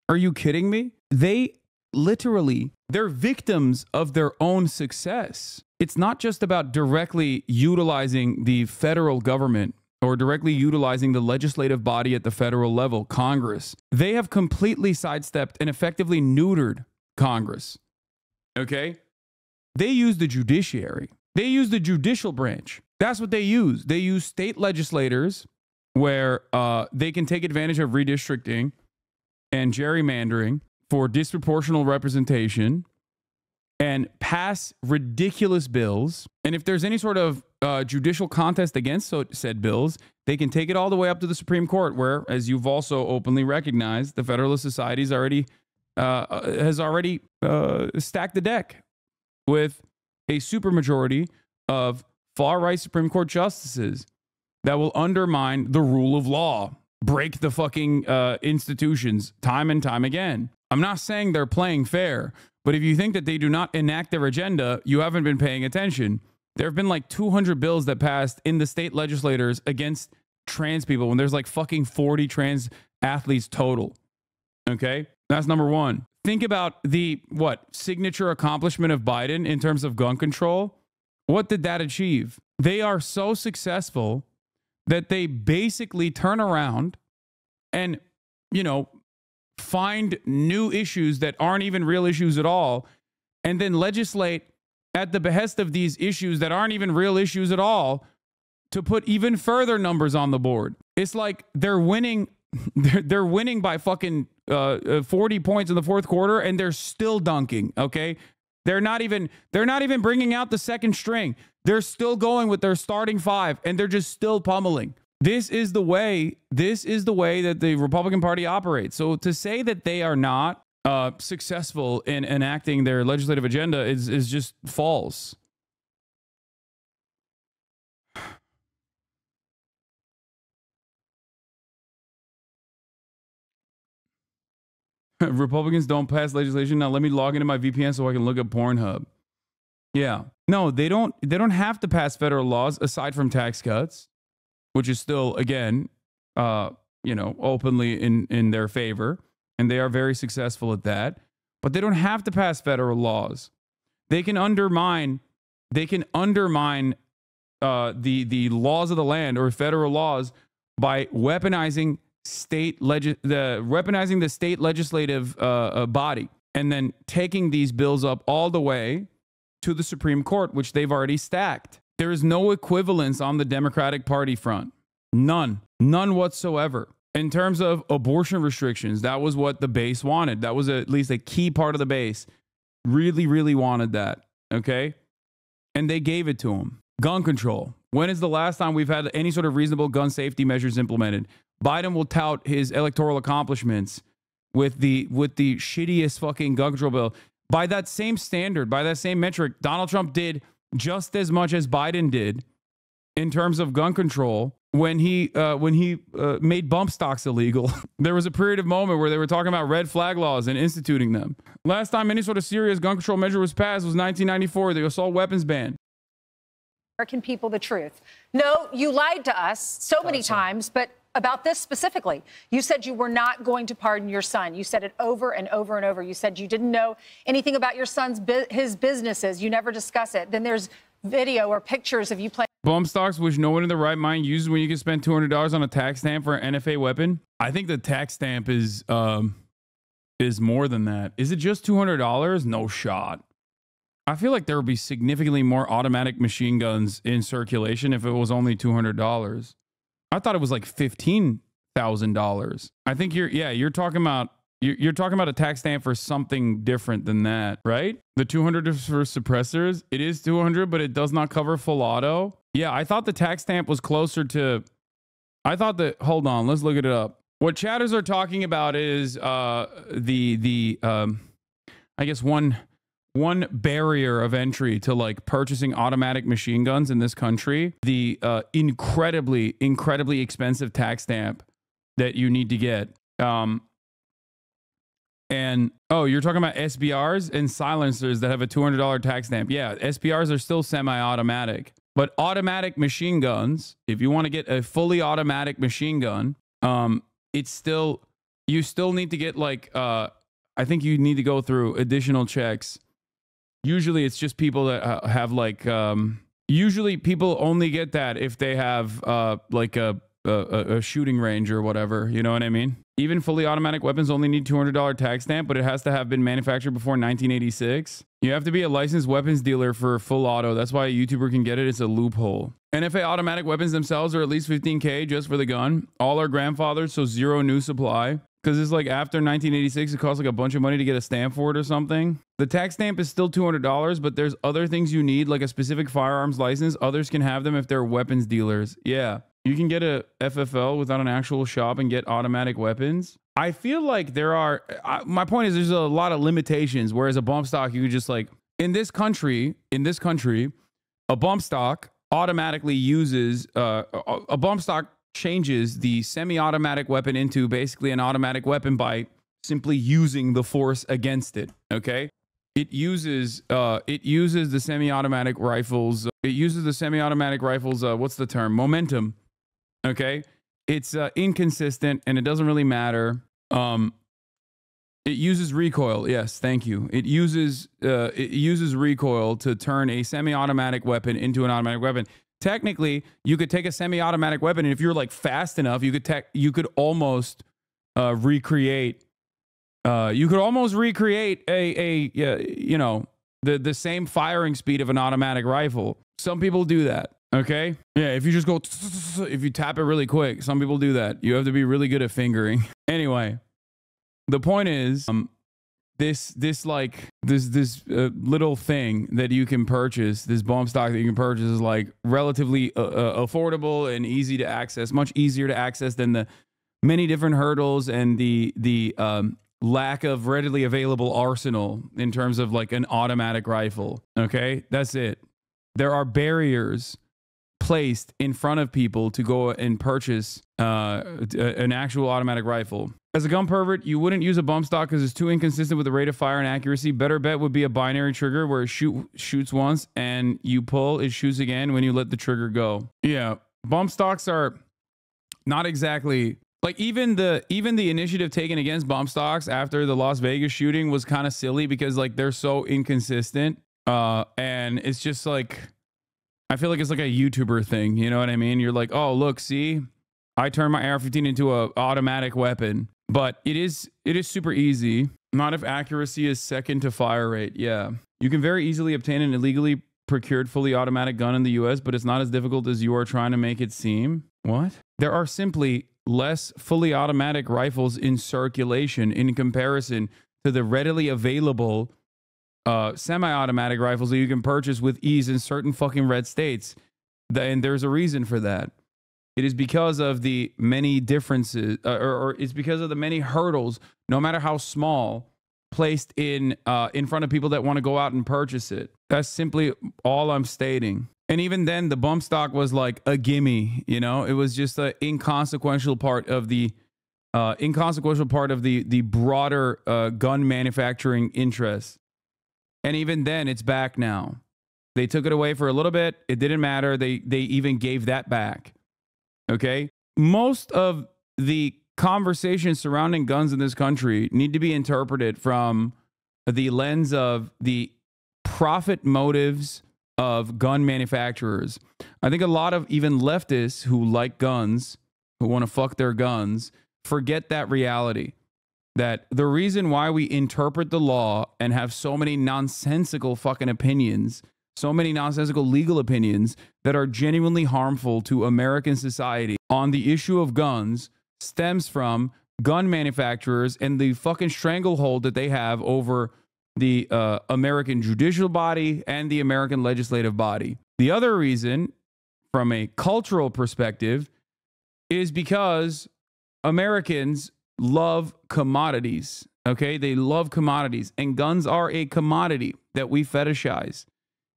S1: Are you kidding me? They're victims of their own success. It's not just about directly utilizing the federal government, or directly utilizing the legislative body at the federal level, Congress. They have completely sidestepped and effectively neutered Congress. Okay? They use the judiciary. They use the judicial branch. That's what they use. They use state legislators where they can take advantage of redistricting and gerrymandering for disproportional representation and pass ridiculous bills. And if there's any sort of judicial contest against said bills, they can take it all the way up to the Supreme Court, where, as you've also openly recognized, the Federalist Society has already stacked the deck with a supermajority of far-right Supreme Court justices that will undermine the rule of law, break the fucking institutions time and time again. I'm not saying they're playing fair, but if you think that they do not enact their agenda, you haven't been paying attention. There have been like 200 bills that passed in the state legislators against trans people when there's like fucking 40 trans athletes total. Okay? That's number one. Think about the, signature accomplishment of Biden in terms of gun control. What did that achieve? They are so successful that they basically turn around and, find new issues that aren't even real issues at all, and then legislate at the behest of these issues that aren't even real issues at all to put even further numbers on the board. It's like they're winning. They're winning by fucking 40 points in the fourth quarter, and they're still dunking. Okay, they're not even bringing out the second string. They're still going with their starting five, and they're just still pummeling. This is the way that the Republican Party operates. So to say that they are not successful in enacting their legislative agenda is just false. Republicans don't pass legislation. Now let me log into my VPN so I can look at Pornhub. Yeah. No, they don't have to pass federal laws aside from tax cuts, which is still, again, openly in their favor. And they are very successful at that. But they don't have to pass federal laws. They can undermine the laws of the land or federal laws by weaponizing the state legislative body, and then taking these bills up all the way to the Supreme Court, which they've already stacked. There is no equivalence on the Democratic Party front. None whatsoever. In terms of abortion restrictions, that was what the base wanted. That was at least a key part of the base. Really, really wanted that. Okay? And they gave it to them. Gun control. When is the last time we've had any sort of reasonable gun safety measures implemented? Biden will tout his electoral accomplishments with the shittiest fucking gun control bill. By that same standard, by that same metric, Donald Trump did just as much as Biden did in terms of gun control when he made bump stocks illegal. There was a period of moment where they were talking about red flag laws and instituting them. Last time any sort of serious gun control measure was passed was 1994, the assault weapons ban.
S24: American people the truth. No, you lied to us so many times, but about this specifically, you said you were not going to pardon your son. You said it over and over and over. You said you didn't know anything about your son's his businesses. You never discuss it. Then there's video or pictures of you playing
S1: bump stocks, which no one in the right mind uses when you can spend $200 on a tax stamp for an NFA weapon. I think the tax stamp is more than that. Is it just $200? No shot. I feel like there would be significantly more automatic machine guns in circulation if it was only $200. I thought it was like $15,000. I think you're talking about a tax stamp for something different than that, right? The $200 is for suppressors. It is $200, but it does not cover full auto. Yeah, I thought the tax stamp was closer to. Hold on, let's look it up. What chatters are talking about is I guess one barrier of entry to like purchasing automatic machine guns in this country, the incredibly expensive tax stamp that you need to get. And you're talking about SBRs and silencers that have a $200 tax stamp. Yeah, SBRs are still semi-automatic, but automatic machine guns, if you want to get a fully automatic machine gun, you still need to get like I think you need to go through additional checks. Usually it's just people that have like Usually people only get that if they have like a shooting range or whatever. You know what I mean? Even fully automatic weapons only need $200 tax stamp, but it has to have been manufactured before 1986. You have to be a licensed weapons dealer for full auto. That's why a YouTuber can get it. It's a loophole. NFA automatic weapons themselves are at least $15K just for the gun. All are grandfathered, so zero new supply. Because it's like after 1986, it costs like a bunch of money to get a stamp for it or something. The tax stamp is still $200, but there's other things you need, like a specific firearms license. Others can have them if they're weapons dealers. Yeah. You can get a FFL without an actual shop and get automatic weapons. I feel like there are, my point is there's a lot of limitations, whereas a bump stock, you could just like, in this country, a bump stock automatically uses, a bump stock changes the semi-automatic weapon into basically an automatic weapon by simply using the force against it, okay? It uses the semi-automatic rifles, what's the term? Momentum. Okay, it's inconsistent and it doesn't really matter. It uses recoil. Yes, thank you. It uses recoil to turn a semi-automatic weapon into an automatic weapon. Technically, you could take a semi-automatic weapon, and if you're like fast enough, you could almost recreate. You could almost recreate the same firing speed of an automatic rifle. Some people do that. Okay. Yeah. If you just go, if you tap it really quick, some people do that. You have to be really good at fingering. Anyway, the point is, this little thing that you can purchase, this bump stock that you can purchase, is like relatively affordable and easy to access, much easier to access than the many different hurdles and the lack of readily available arsenal in terms of like an automatic rifle. Okay, that's it. There are barriers placed in front of people to go and purchase an actual automatic rifle. As a gun pervert, you wouldn't use a bump stock because it's too inconsistent with the rate of fire and accuracy. Better bet would be a binary trigger where it shoots once and you pull, it shoots again when you let the trigger go. Yeah, bump stocks are not exactly like even the initiative taken against bump stocks after the Las Vegas shooting was kind of silly because like they're so inconsistent. And it's just like, I feel like it's like a YouTuber thing. You know what I mean? You're like, oh, look, see, I turned my AR-15 into an automatic weapon, but it is super easy. Not if accuracy is second to fire rate. Yeah. You can very easily obtain an illegally procured fully automatic gun in the US, but it's not as difficult as you are trying to make it seem. What? There are simply less fully automatic rifles in circulation in comparison to the readily available semi-automatic rifles that you can purchase with ease in certain fucking red states. And there's a reason for that. It is because of the many differences, or it's because of the many hurdles, no matter how small, placed in front of people that want to go out and purchase it. That's simply all I'm stating. And even then, the bump stock was like a gimme. You know, it was just an inconsequential part of the broader gun manufacturing interest. And even then, it's back now. They took it away for a little bit. It didn't matter. They even gave that back. Okay? Most of the conversations surrounding guns in this country need to be interpreted from the lens of the profit motives of gun manufacturers. I think a lot of even leftists who like guns, who want to fuck their guns, forget that reality. That the reason why we interpret the law and have so many nonsensical fucking opinions, so many nonsensical legal opinions that are genuinely harmful to American society on the issue of guns stems from gun manufacturers and the fucking stranglehold that they have over the American judicial body and the American legislative body. The other reason, from a cultural perspective, is because Americans love commodities. Okay, they love commodities, and guns are a commodity that we fetishize.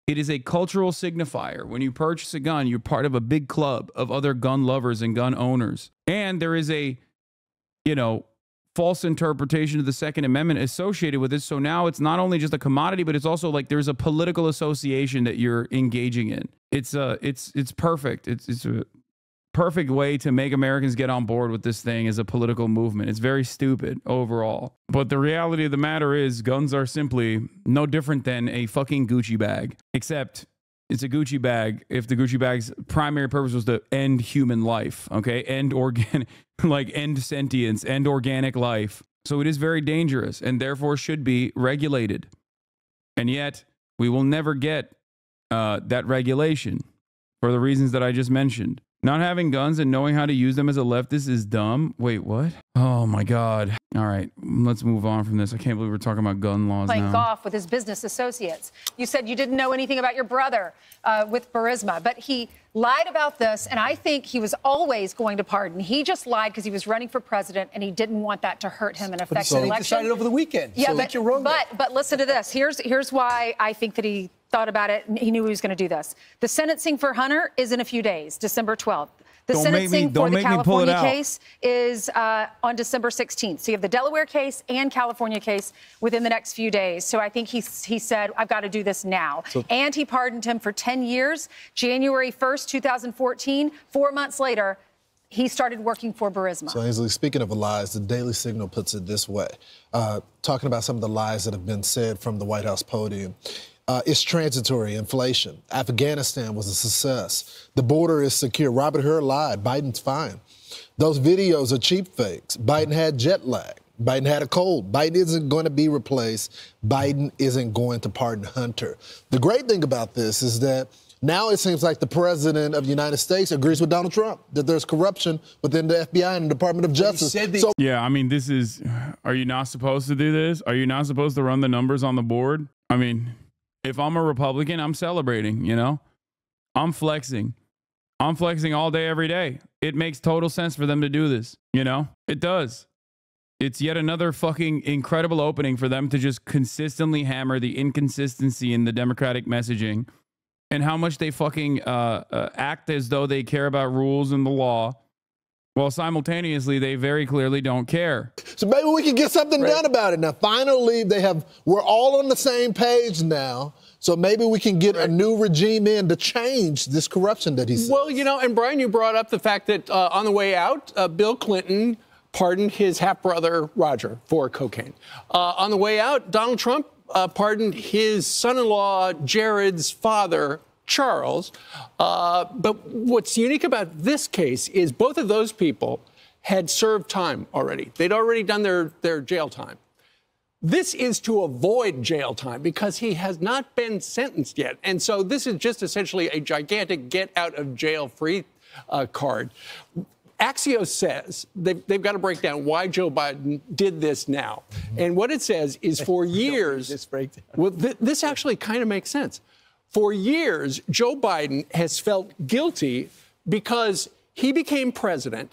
S1: It is a cultural signifier. When you purchase a gun, you're part of a big club of other gun lovers and gun owners. And there is a, false interpretation of the Second Amendment associated with it. So now it's not only just a commodity, but it's also like there's a political association that you're engaging in. It's perfect. It's a perfect way to make Americans get on board with this thing as a political movement. It's very stupid overall. But the reality of the matter is guns are simply no different than a fucking Gucci bag, except It's a Gucci bag. If the Gucci bag's primary purpose was to end human life, okay, end organic, like end sentience, end organic life. So it is very dangerous and therefore should be regulated. And yet we will never get that regulation for the reasons that I just mentioned. Not having guns and knowing how to use them as a leftist is dumb. Wait, what? Oh my God. All right, let's move on from this. I can't believe we're talking about gun laws
S24: Playing
S1: now.
S24: golf with his business associates. You said you didn't know anything about your brother with Burisma, but he lied about this, and I think he was always going to pardon. He just lied because he was running for president, and he didn't want that to hurt him and affect the election.
S10: He decided over the weekend.
S24: Yeah,
S10: so
S24: but listen to this. Here's why I think that he thought about it and he knew he was going to do this. The sentencing for Hunter is in a few days, December 12th. The sentencing for the California case is on December 16th. So you have the Delaware case and California case within the next few days. So I think he said, I've got to do this now. And he pardoned him for 10 years. January 1st, 2014, 4 months later, he started working for Burisma.
S11: So, Ainsley, speaking of lies, the Daily Signal puts it this way, talking about some of the lies that have been said from the White House podium. It's transitory inflation. Afghanistan was a success. The border is secure. Robert Hur lied. Biden's fine. Those videos are cheap fakes. Biden had jet lag. Biden had a cold. Biden isn't going to be replaced. Biden isn't going to pardon Hunter. The great thing about this is that now it seems like the president of the United States agrees with Donald Trump, that there's corruption within the FBI and the Department of Justice.
S1: Yeah, I mean, this is, are you not supposed to do this? Are you not supposed to run the numbers on the board? I mean, if I'm a Republican, I'm celebrating, you know? I'm flexing. I'm flexing all day, every day. It makes total sense for them to do this, you know? It does. It's yet another fucking incredible opening for them to just consistently hammer the inconsistency in the Democratic messaging and how much they fucking act as though they care about rules and the law, while simultaneously they very clearly don't care.
S11: So maybe we can get something done about it. Now, finally, we're all on the same page now. So maybe we can get a new regime in to change this corruption that he's.
S12: Well, you know, and Brian, you brought up the fact that on the way out, Bill Clinton pardoned his half-brother, Roger, for cocaine. On the way out, Donald Trump pardoned his son-in-law, Jared's father, Charles. But what's unique about this case is both of those people had served time already. They'd already done their jail time. This is to avoid jail time because he has not been sentenced yet. And so this is just essentially a gigantic get-out-of-jail-free card. Axios says they've got to break down why Joe Biden did this now. And what it says is for years, well, this actually kind of makes sense. For years, Joe Biden has felt guilty because he became president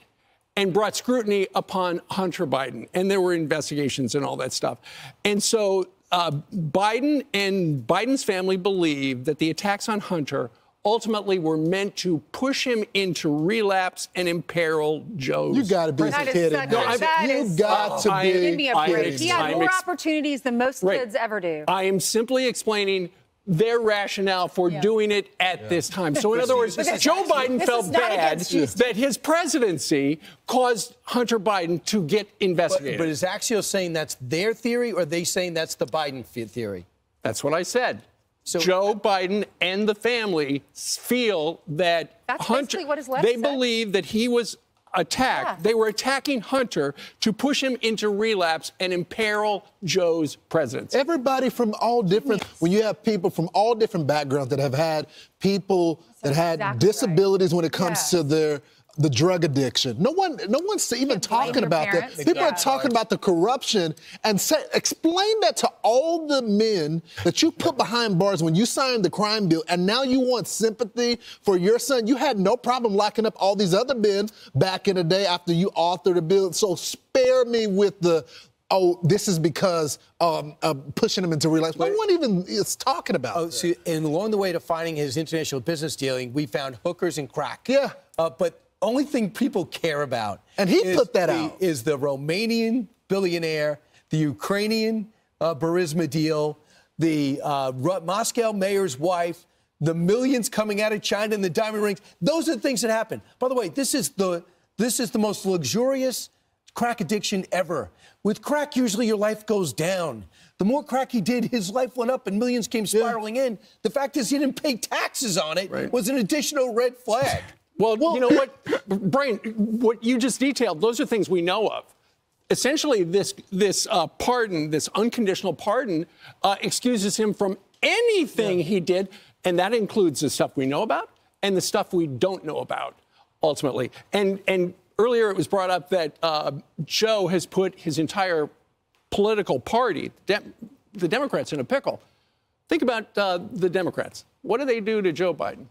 S12: and brought scrutiny upon Hunter Biden. And there were investigations and all that stuff. And so Biden and Biden's family believe that the attacks on Hunter ultimately were meant to push him into relapse and imperil Joe's.
S11: You got to be kidding. You got to be.
S24: Give me a break. He had more opportunities than most kids ever do.
S12: I am simply explaining their rationale for doing it at this time. So in other words, Joe Biden felt bad that his presidency caused Hunter Biden to get investigated.
S10: But is Axios saying that's their theory, or are they saying that's the Biden theory?
S12: That's what I said. So Joe Biden and the family feel that Hunter, they believe that he was attacked. Yeah. They were attacking Hunter to push him into relapse and imperil Joe's presidency.
S11: Everybody from all different, when you have people from all different backgrounds that have had people that had disabilities when it comes to the drug addiction. No one's even talking about that. People are talking about the corruption and explain that to all the men that you put behind bars when you signed the crime bill, and now you want sympathy for your son. You had no problem locking up all these other men back in the day after you authored a bill. So spare me with the, oh, this is because pushing him into relapse. No one even is talking about that.
S10: And along the way to finding his international business dealing, we found hookers and crack.
S11: Yeah.
S10: But only thing people care about,
S11: and he put that out,
S10: is the Romanian billionaire, the Ukrainian Burisma deal, the Moscow mayor's wife, the millions coming out of China and the diamond rings. Those are the things that happen. By the way, this is the most luxurious crack addiction ever. With crack, usually your life goes down. The more crack he did, his life went up and millions came spiraling in. The fact is he didn't pay taxes on it was an additional red flag.
S12: Well, you know what, Brian, what you just detailed, those are things we know of. Essentially, this pardon, this unconditional pardon, excuses him from anything he did, and that includes the stuff we know about and the stuff we don't know about, ultimately. And earlier it was brought up that Joe has put his entire political party, the Democrats, in a pickle. Think about the Democrats. What do they do to Joe Biden?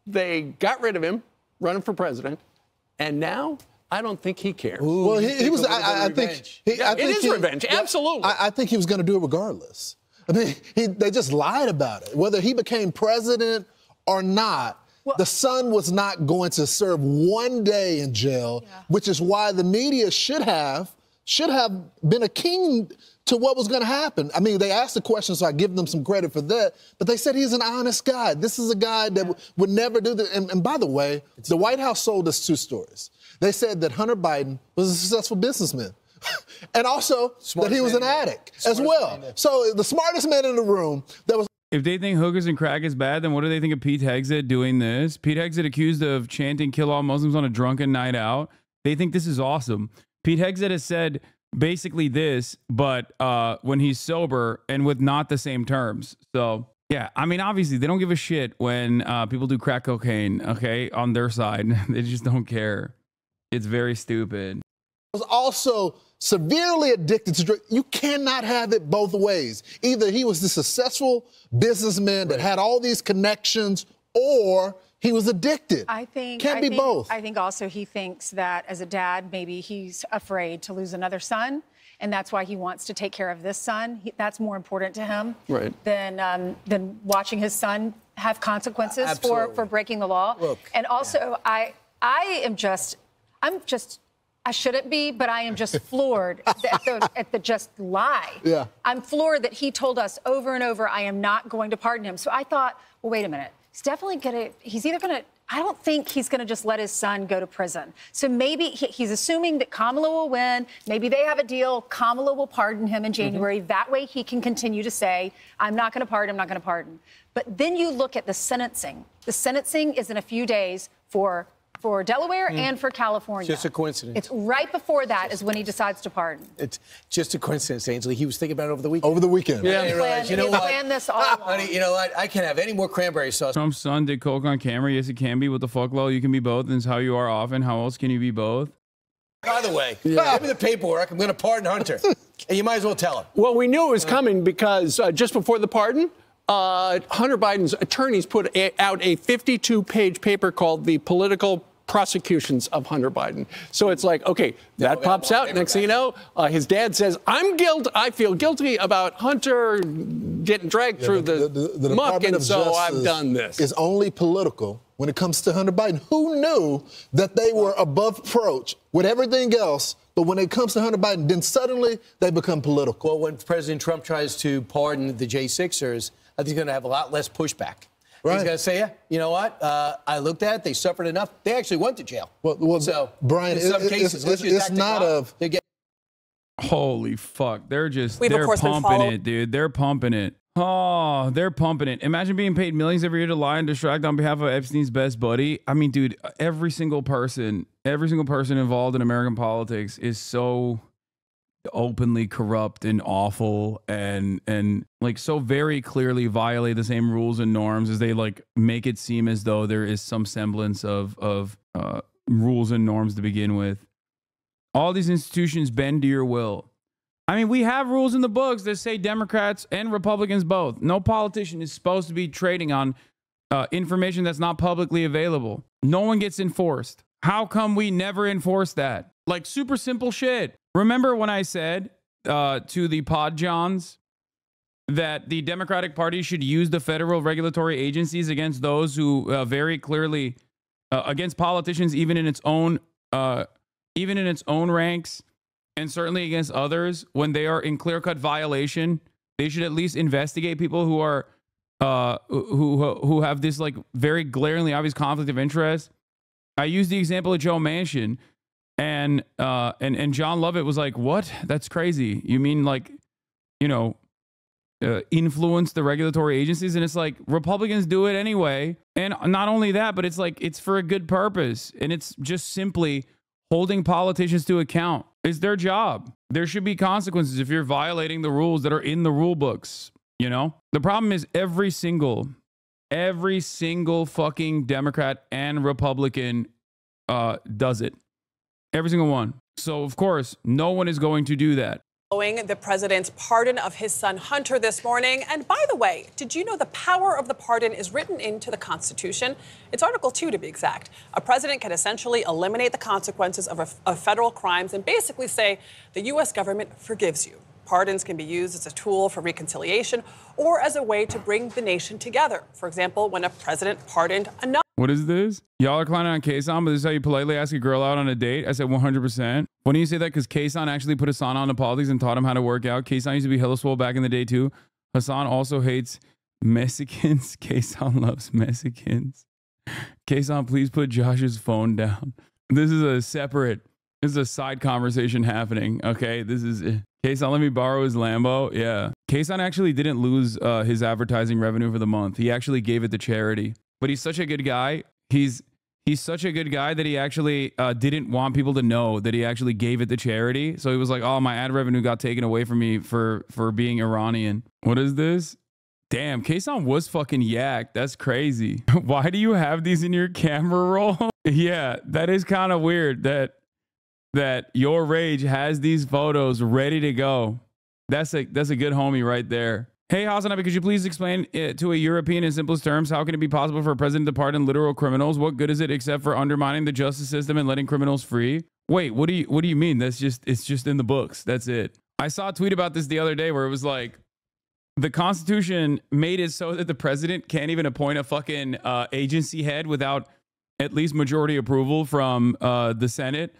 S12: They got rid of him, running for president, and now I don't think he cares.
S11: Ooh, well, he was. I think.
S12: It is revenge. Absolutely.
S11: I think he was going to do it regardless. I mean, they just lied about it. Whether he became president or not, the son was not going to serve 1 day in jail, which is why the media should have been a king to what was going to happen. I mean, they asked the question, so I give them some credit for that, but they said he's an honest guy. This is a guy that would never do that. And by the way, the White House sold us 2 stories. They said that Hunter Biden was a successful businessman and also that he was an addict as well. So the smartest man in the room that was.
S1: If they think hookers and crack is bad, then what do they think of Pete Hegseth doing this? Pete Hegseth accused of chanting "kill all Muslims" on a drunken night out. They think this is awesome. Pete Hegseth has said basically this, but when he's sober and with not the same terms. So, yeah, I mean, obviously, they don't give a shit when people do crack cocaine, okay, on their side. They just don't care. It's very stupid.
S11: Was also severely addicted to drugs. You cannot have it both ways. Either he was the successful businessman that had all these connections, or he was addicted.
S24: I think
S11: can't be both.
S24: I think also he thinks that as a dad, maybe he's afraid to lose another son, and that's why he wants to take care of this son. That's more important to him than watching his son have consequences for breaking the law.
S10: Look,
S24: and also, I shouldn't be, but I am just floored at the just lie.
S11: Yeah.
S24: I'm floored that he told us over and over, I am not going to pardon him. So I thought, well, wait a minute. He's either going to, I don't think he's going to just let his son go to prison. So maybe he's assuming that Kamala will win. Maybe they have a deal. Kamala will pardon him in January. That way he can continue to say, I'm not going to pardon, I'm not going to pardon. But then you look at the sentencing. The sentencing is in a few days for Delaware and for California.
S10: Just a coincidence.
S24: It's right before that is when he decides to pardon.
S10: It's just a coincidence, Ainsley. He was thinking about it over the weekend.
S11: Over the weekend.
S10: Yeah. You know what?
S24: Planned this all along.
S10: Honey, you know what? I can't have any more cranberry sauce.
S1: Trump's son did coke on camera. Yes, it can be. What the fuck, lol? You can be both. And it's how you are often. How else can you be both?
S10: By the way, give me the paperwork. I'm going to pardon Hunter. And you might as well tell him.
S12: Well, we knew it was coming because just before the pardon, Hunter Biden's attorneys put out a 52-page paper called The Political Prosecutions of Hunter Biden. So it's like, okay, that pops out. Next thing you know, his dad says, I feel guilty about Hunter getting dragged through the muck, and so I've done this.
S11: It's only political when it comes to Hunter Biden. Who knew that they were above reproach with everything else, but when it comes to Hunter Biden, then suddenly they become political?
S10: Well, when President Trump tries to pardon the J6ers, I think he's going to have a lot less pushback.
S11: Right.
S10: He's going to say, yeah, you know what? I looked at it. They suffered enough. They actually went to jail.
S11: Well,
S10: so,
S11: Brian,
S10: in some cases,
S11: it's not of.
S1: Holy fuck. They're pumping it, dude. They're pumping it. Oh, they're pumping it. Imagine being paid millions every year to lie and distract on behalf of Epstein's best buddy. I mean, dude, every single person involved in American politics is so openly corrupt and awful and like so very clearly violate the same rules and norms as they like make it seem as though there is some semblance of rules and norms to begin with. All these institutions bend to your will. I mean, we have rules in the books that say Democrats and Republicans both. No politician is supposed to be trading on information that's not publicly available. No one gets enforced. How come we never enforce that? Like super simple shit. Remember when I said to the Pod Johns that the Democratic Party should use the federal regulatory agencies against those who very clearly against politicians, even in its own ranks, and certainly against others when they are in clear-cut violation? They should at least investigate people who are who have this like very glaringly obvious conflict of interest. I used the example of Joe Manchin. And John Lovett was like, what? That's crazy. You mean like, you know, influence the regulatory agencies. And it's like Republicans do it anyway. And not only that, but it's like it's for a good purpose. And it's just simply holding politicians to account. It's their job. There should be consequences if you're violating the rules that are in the rule books. You know, the problem is every single fucking Democrat and Republican does it. Every single one. So, of course, no one is going to do that.
S16: Following the president's pardon of his son Hunter this morning. And by the way, did you know the power of the pardon is written into the Constitution? It's Article 2 to be exact. A president can essentially eliminate the consequences of federal crimes and basically say the U.S. government forgives you. Pardons can be used as a tool for reconciliation or as a way to bring the nation together. For example, when a president pardoned another.
S1: What is this? Y'all are clowning on Kason, but this is how you politely ask a girl out on a date? I said 100%. When do you say that? Because Kason actually put Hasan on to politics and taught him how to work out. Kason used to be hella swole back in the day too. Hasan also hates Mexicans. Kason loves Mexicans. Kason, please put Josh's phone down. This is a side conversation happening. Okay, this is it. Kason, let me borrow his Lambo. Yeah. Kason actually didn't lose his advertising revenue for the month. He actually gave it to charity. But he's such a good guy. He's such a good guy that he actually didn't want people to know that he actually gave it to charity. So he was like, oh, my ad revenue got taken away from me for being Iranian. What is this? Damn, Kason was fucking yacked. That's crazy. Why do you have these in your camera roll? Yeah, that is kind of weird that your rage has these photos ready to go. That's a good homie right there. Hey, HasanAbi, could you please explain it to a European in simplest terms? How can it be possible for a president to pardon literal criminals? What good is it except for undermining the justice system and letting criminals free? Wait, what do you mean? It's just in the books. That's it. I saw a tweet about this the other day where it was like, the Constitution made it so that the president can't even appoint a fucking agency head without at least majority approval from the Senate.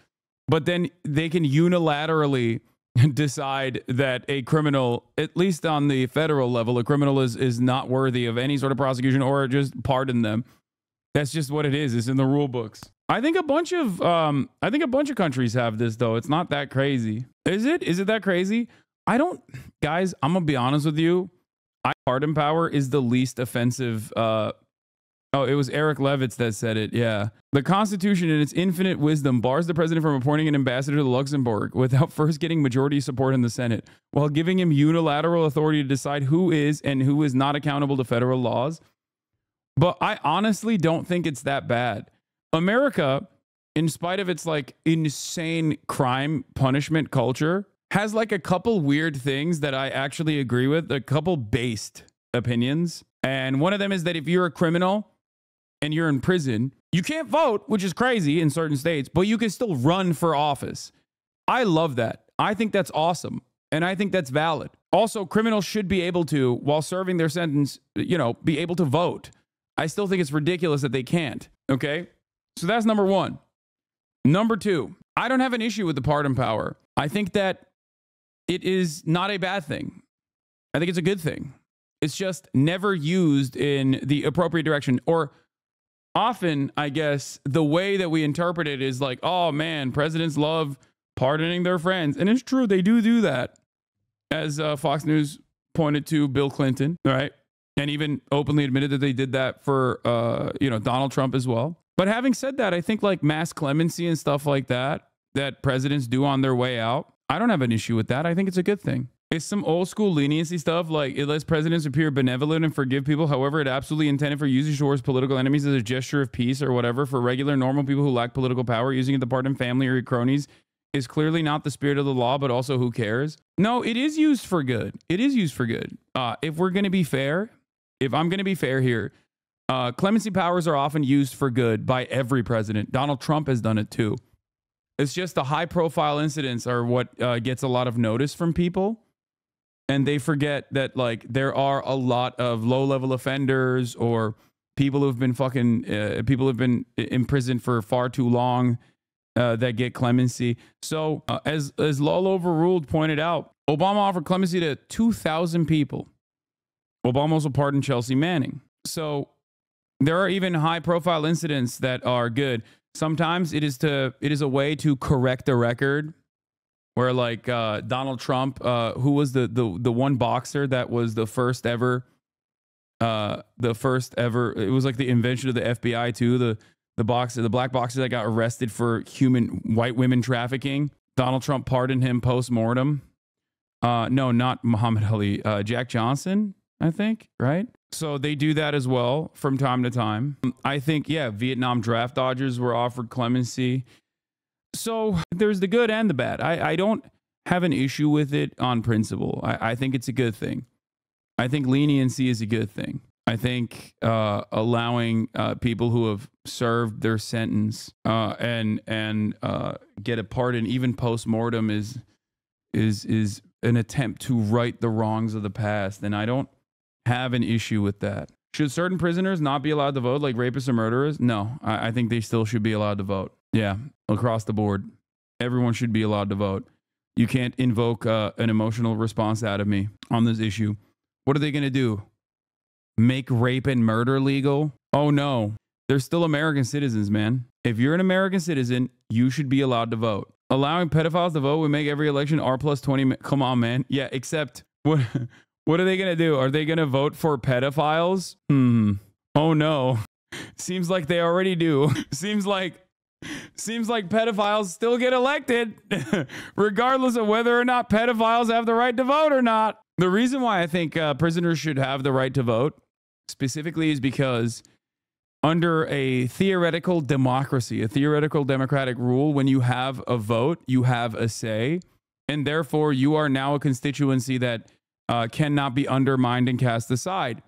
S1: But then they can unilaterally decide that a criminal, at least on the federal level, a criminal is not worthy of any sort of prosecution or just pardon them. That's just what it is. It's in the rule books. I think a bunch of countries have this though. It's not that crazy. Is it? Is it that crazy? Guys, I'm gonna be honest with you. Pardon power is the least offensive. Oh, it was Eric Levitz that said it. Yeah. The Constitution, in its infinite wisdom, bars the president from appointing an ambassador to Luxembourg without first getting majority support in the Senate, while giving him unilateral authority to decide who is and who is not accountable to federal laws. But I honestly don't think it's that bad. America, in spite of its like insane crime punishment culture, has like a couple weird things that I actually agree with, a couple based opinions. And one of them is that if you're a criminal and you're in prison, you can't vote, which is crazy in certain states, but you can still run for office. I love that. I think that's awesome. And I think that's valid. Also, criminals should be able to, while serving their sentence, be able to vote. I still think it's ridiculous that they can't. Okay. So that's number one. Number two, I don't have an issue with the pardon power. I think that it is not a bad thing. I think it's a good thing. It's just never used in the appropriate direction. Or often, I guess, the way that we interpret it is like, oh man, presidents love pardoning their friends. And it's true, they do that. As Fox News pointed to Bill Clinton, right? And even openly admitted that they did that for, Donald Trump as well. But having said that, I think like mass clemency and stuff like that presidents do on their way out, I don't have an issue with that. I think it's a good thing. It's some old school leniency stuff, like it lets presidents appear benevolent and forgive people. However, it absolutely intended for usage towards political enemies as a gesture of peace or whatever. For regular, normal people who lack political power, using it to pardon family or your cronies is clearly not the spirit of the law, but also who cares? No, it is used for good. It is used for good. If we're going to be fair, if I'm going to be fair here, clemency powers are often used for good by every president. Donald Trump has done it too. It's just the high profile incidents are what gets a lot of notice from people. And they forget that like there are a lot of low level offenders or people who've been people who've been imprisoned for far too long that get clemency. So as Lol Overruled pointed out, Obama offered clemency to 2,000 people. Obama also pardoned Chelsea Manning. So there are even high profile incidents that are good. Sometimes it is a way to correct a record where like Donald Trump, who was the one boxer that was the first ever, it was like the invention of the FBI too, the black boxer that got arrested for white women trafficking. Donald Trump pardoned him post-mortem. No, not Muhammad Ali, Jack Johnson, I think, right? So they do that as well from time to time. I think, yeah, Vietnam draft dodgers were offered clemency. So there's the good and the bad. I don't have an issue with it on principle. I think it's a good thing. I think leniency is a good thing. I think allowing people who have served their sentence and get a pardon, even post-mortem, is an attempt to right the wrongs of the past. And I don't have an issue with that. Should certain prisoners not be allowed to vote, like rapists or murderers? No, I think they still should be allowed to vote. Yeah, across the board. Everyone should be allowed to vote. You can't invoke an emotional response out of me on this issue. What are they going to do? Make rape and murder legal? Oh, no. They're still American citizens, man. If you're an American citizen, you should be allowed to vote. Allowing pedophiles to vote would make every election R+20. Come on, man. Yeah, except what are they going to do? Are they going to vote for pedophiles? Oh, no. Seems like they already do. Seems like pedophiles still get elected, regardless of whether or not pedophiles have the right to vote or not. The reason why I think prisoners should have the right to vote specifically is because under a theoretical democracy, a theoretical democratic rule, when you have a vote, you have a say, and therefore you are now a constituency that cannot be undermined and cast aside.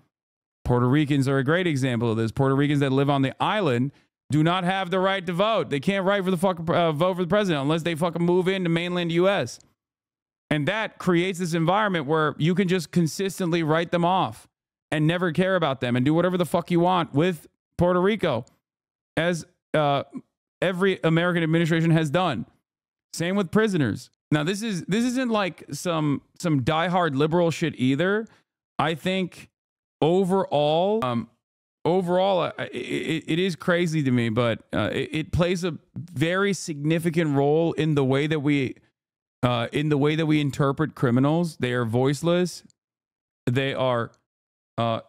S1: Puerto Ricans are a great example of this. Puerto Ricans that live on the island do not have the right to vote. They can't vote for the president unless they fucking move into mainland U.S. And that creates this environment where you can just consistently write them off and never care about them and do whatever the fuck you want with Puerto Rico, as every American administration has done. Same with prisoners. Now, this isn't like some diehard liberal shit either. I think overall, it is crazy to me, but it plays a very significant role in the way that we interpret criminals. They are voiceless. They are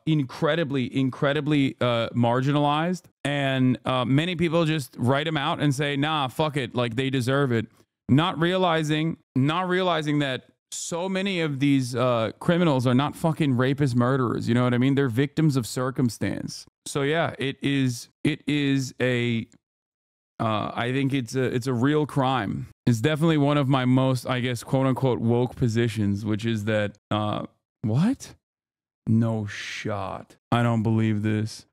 S1: incredibly marginalized, and many people just write them out and say, "Nah, fuck it," like they deserve it, not realizing that so many of these criminals are not fucking rapist murderers. You know what I mean? They're victims of circumstance. So yeah, it is a I think it's a real crime. It's definitely one of my most, I guess, quote unquote woke positions, which is that what? No shot. I don't believe this.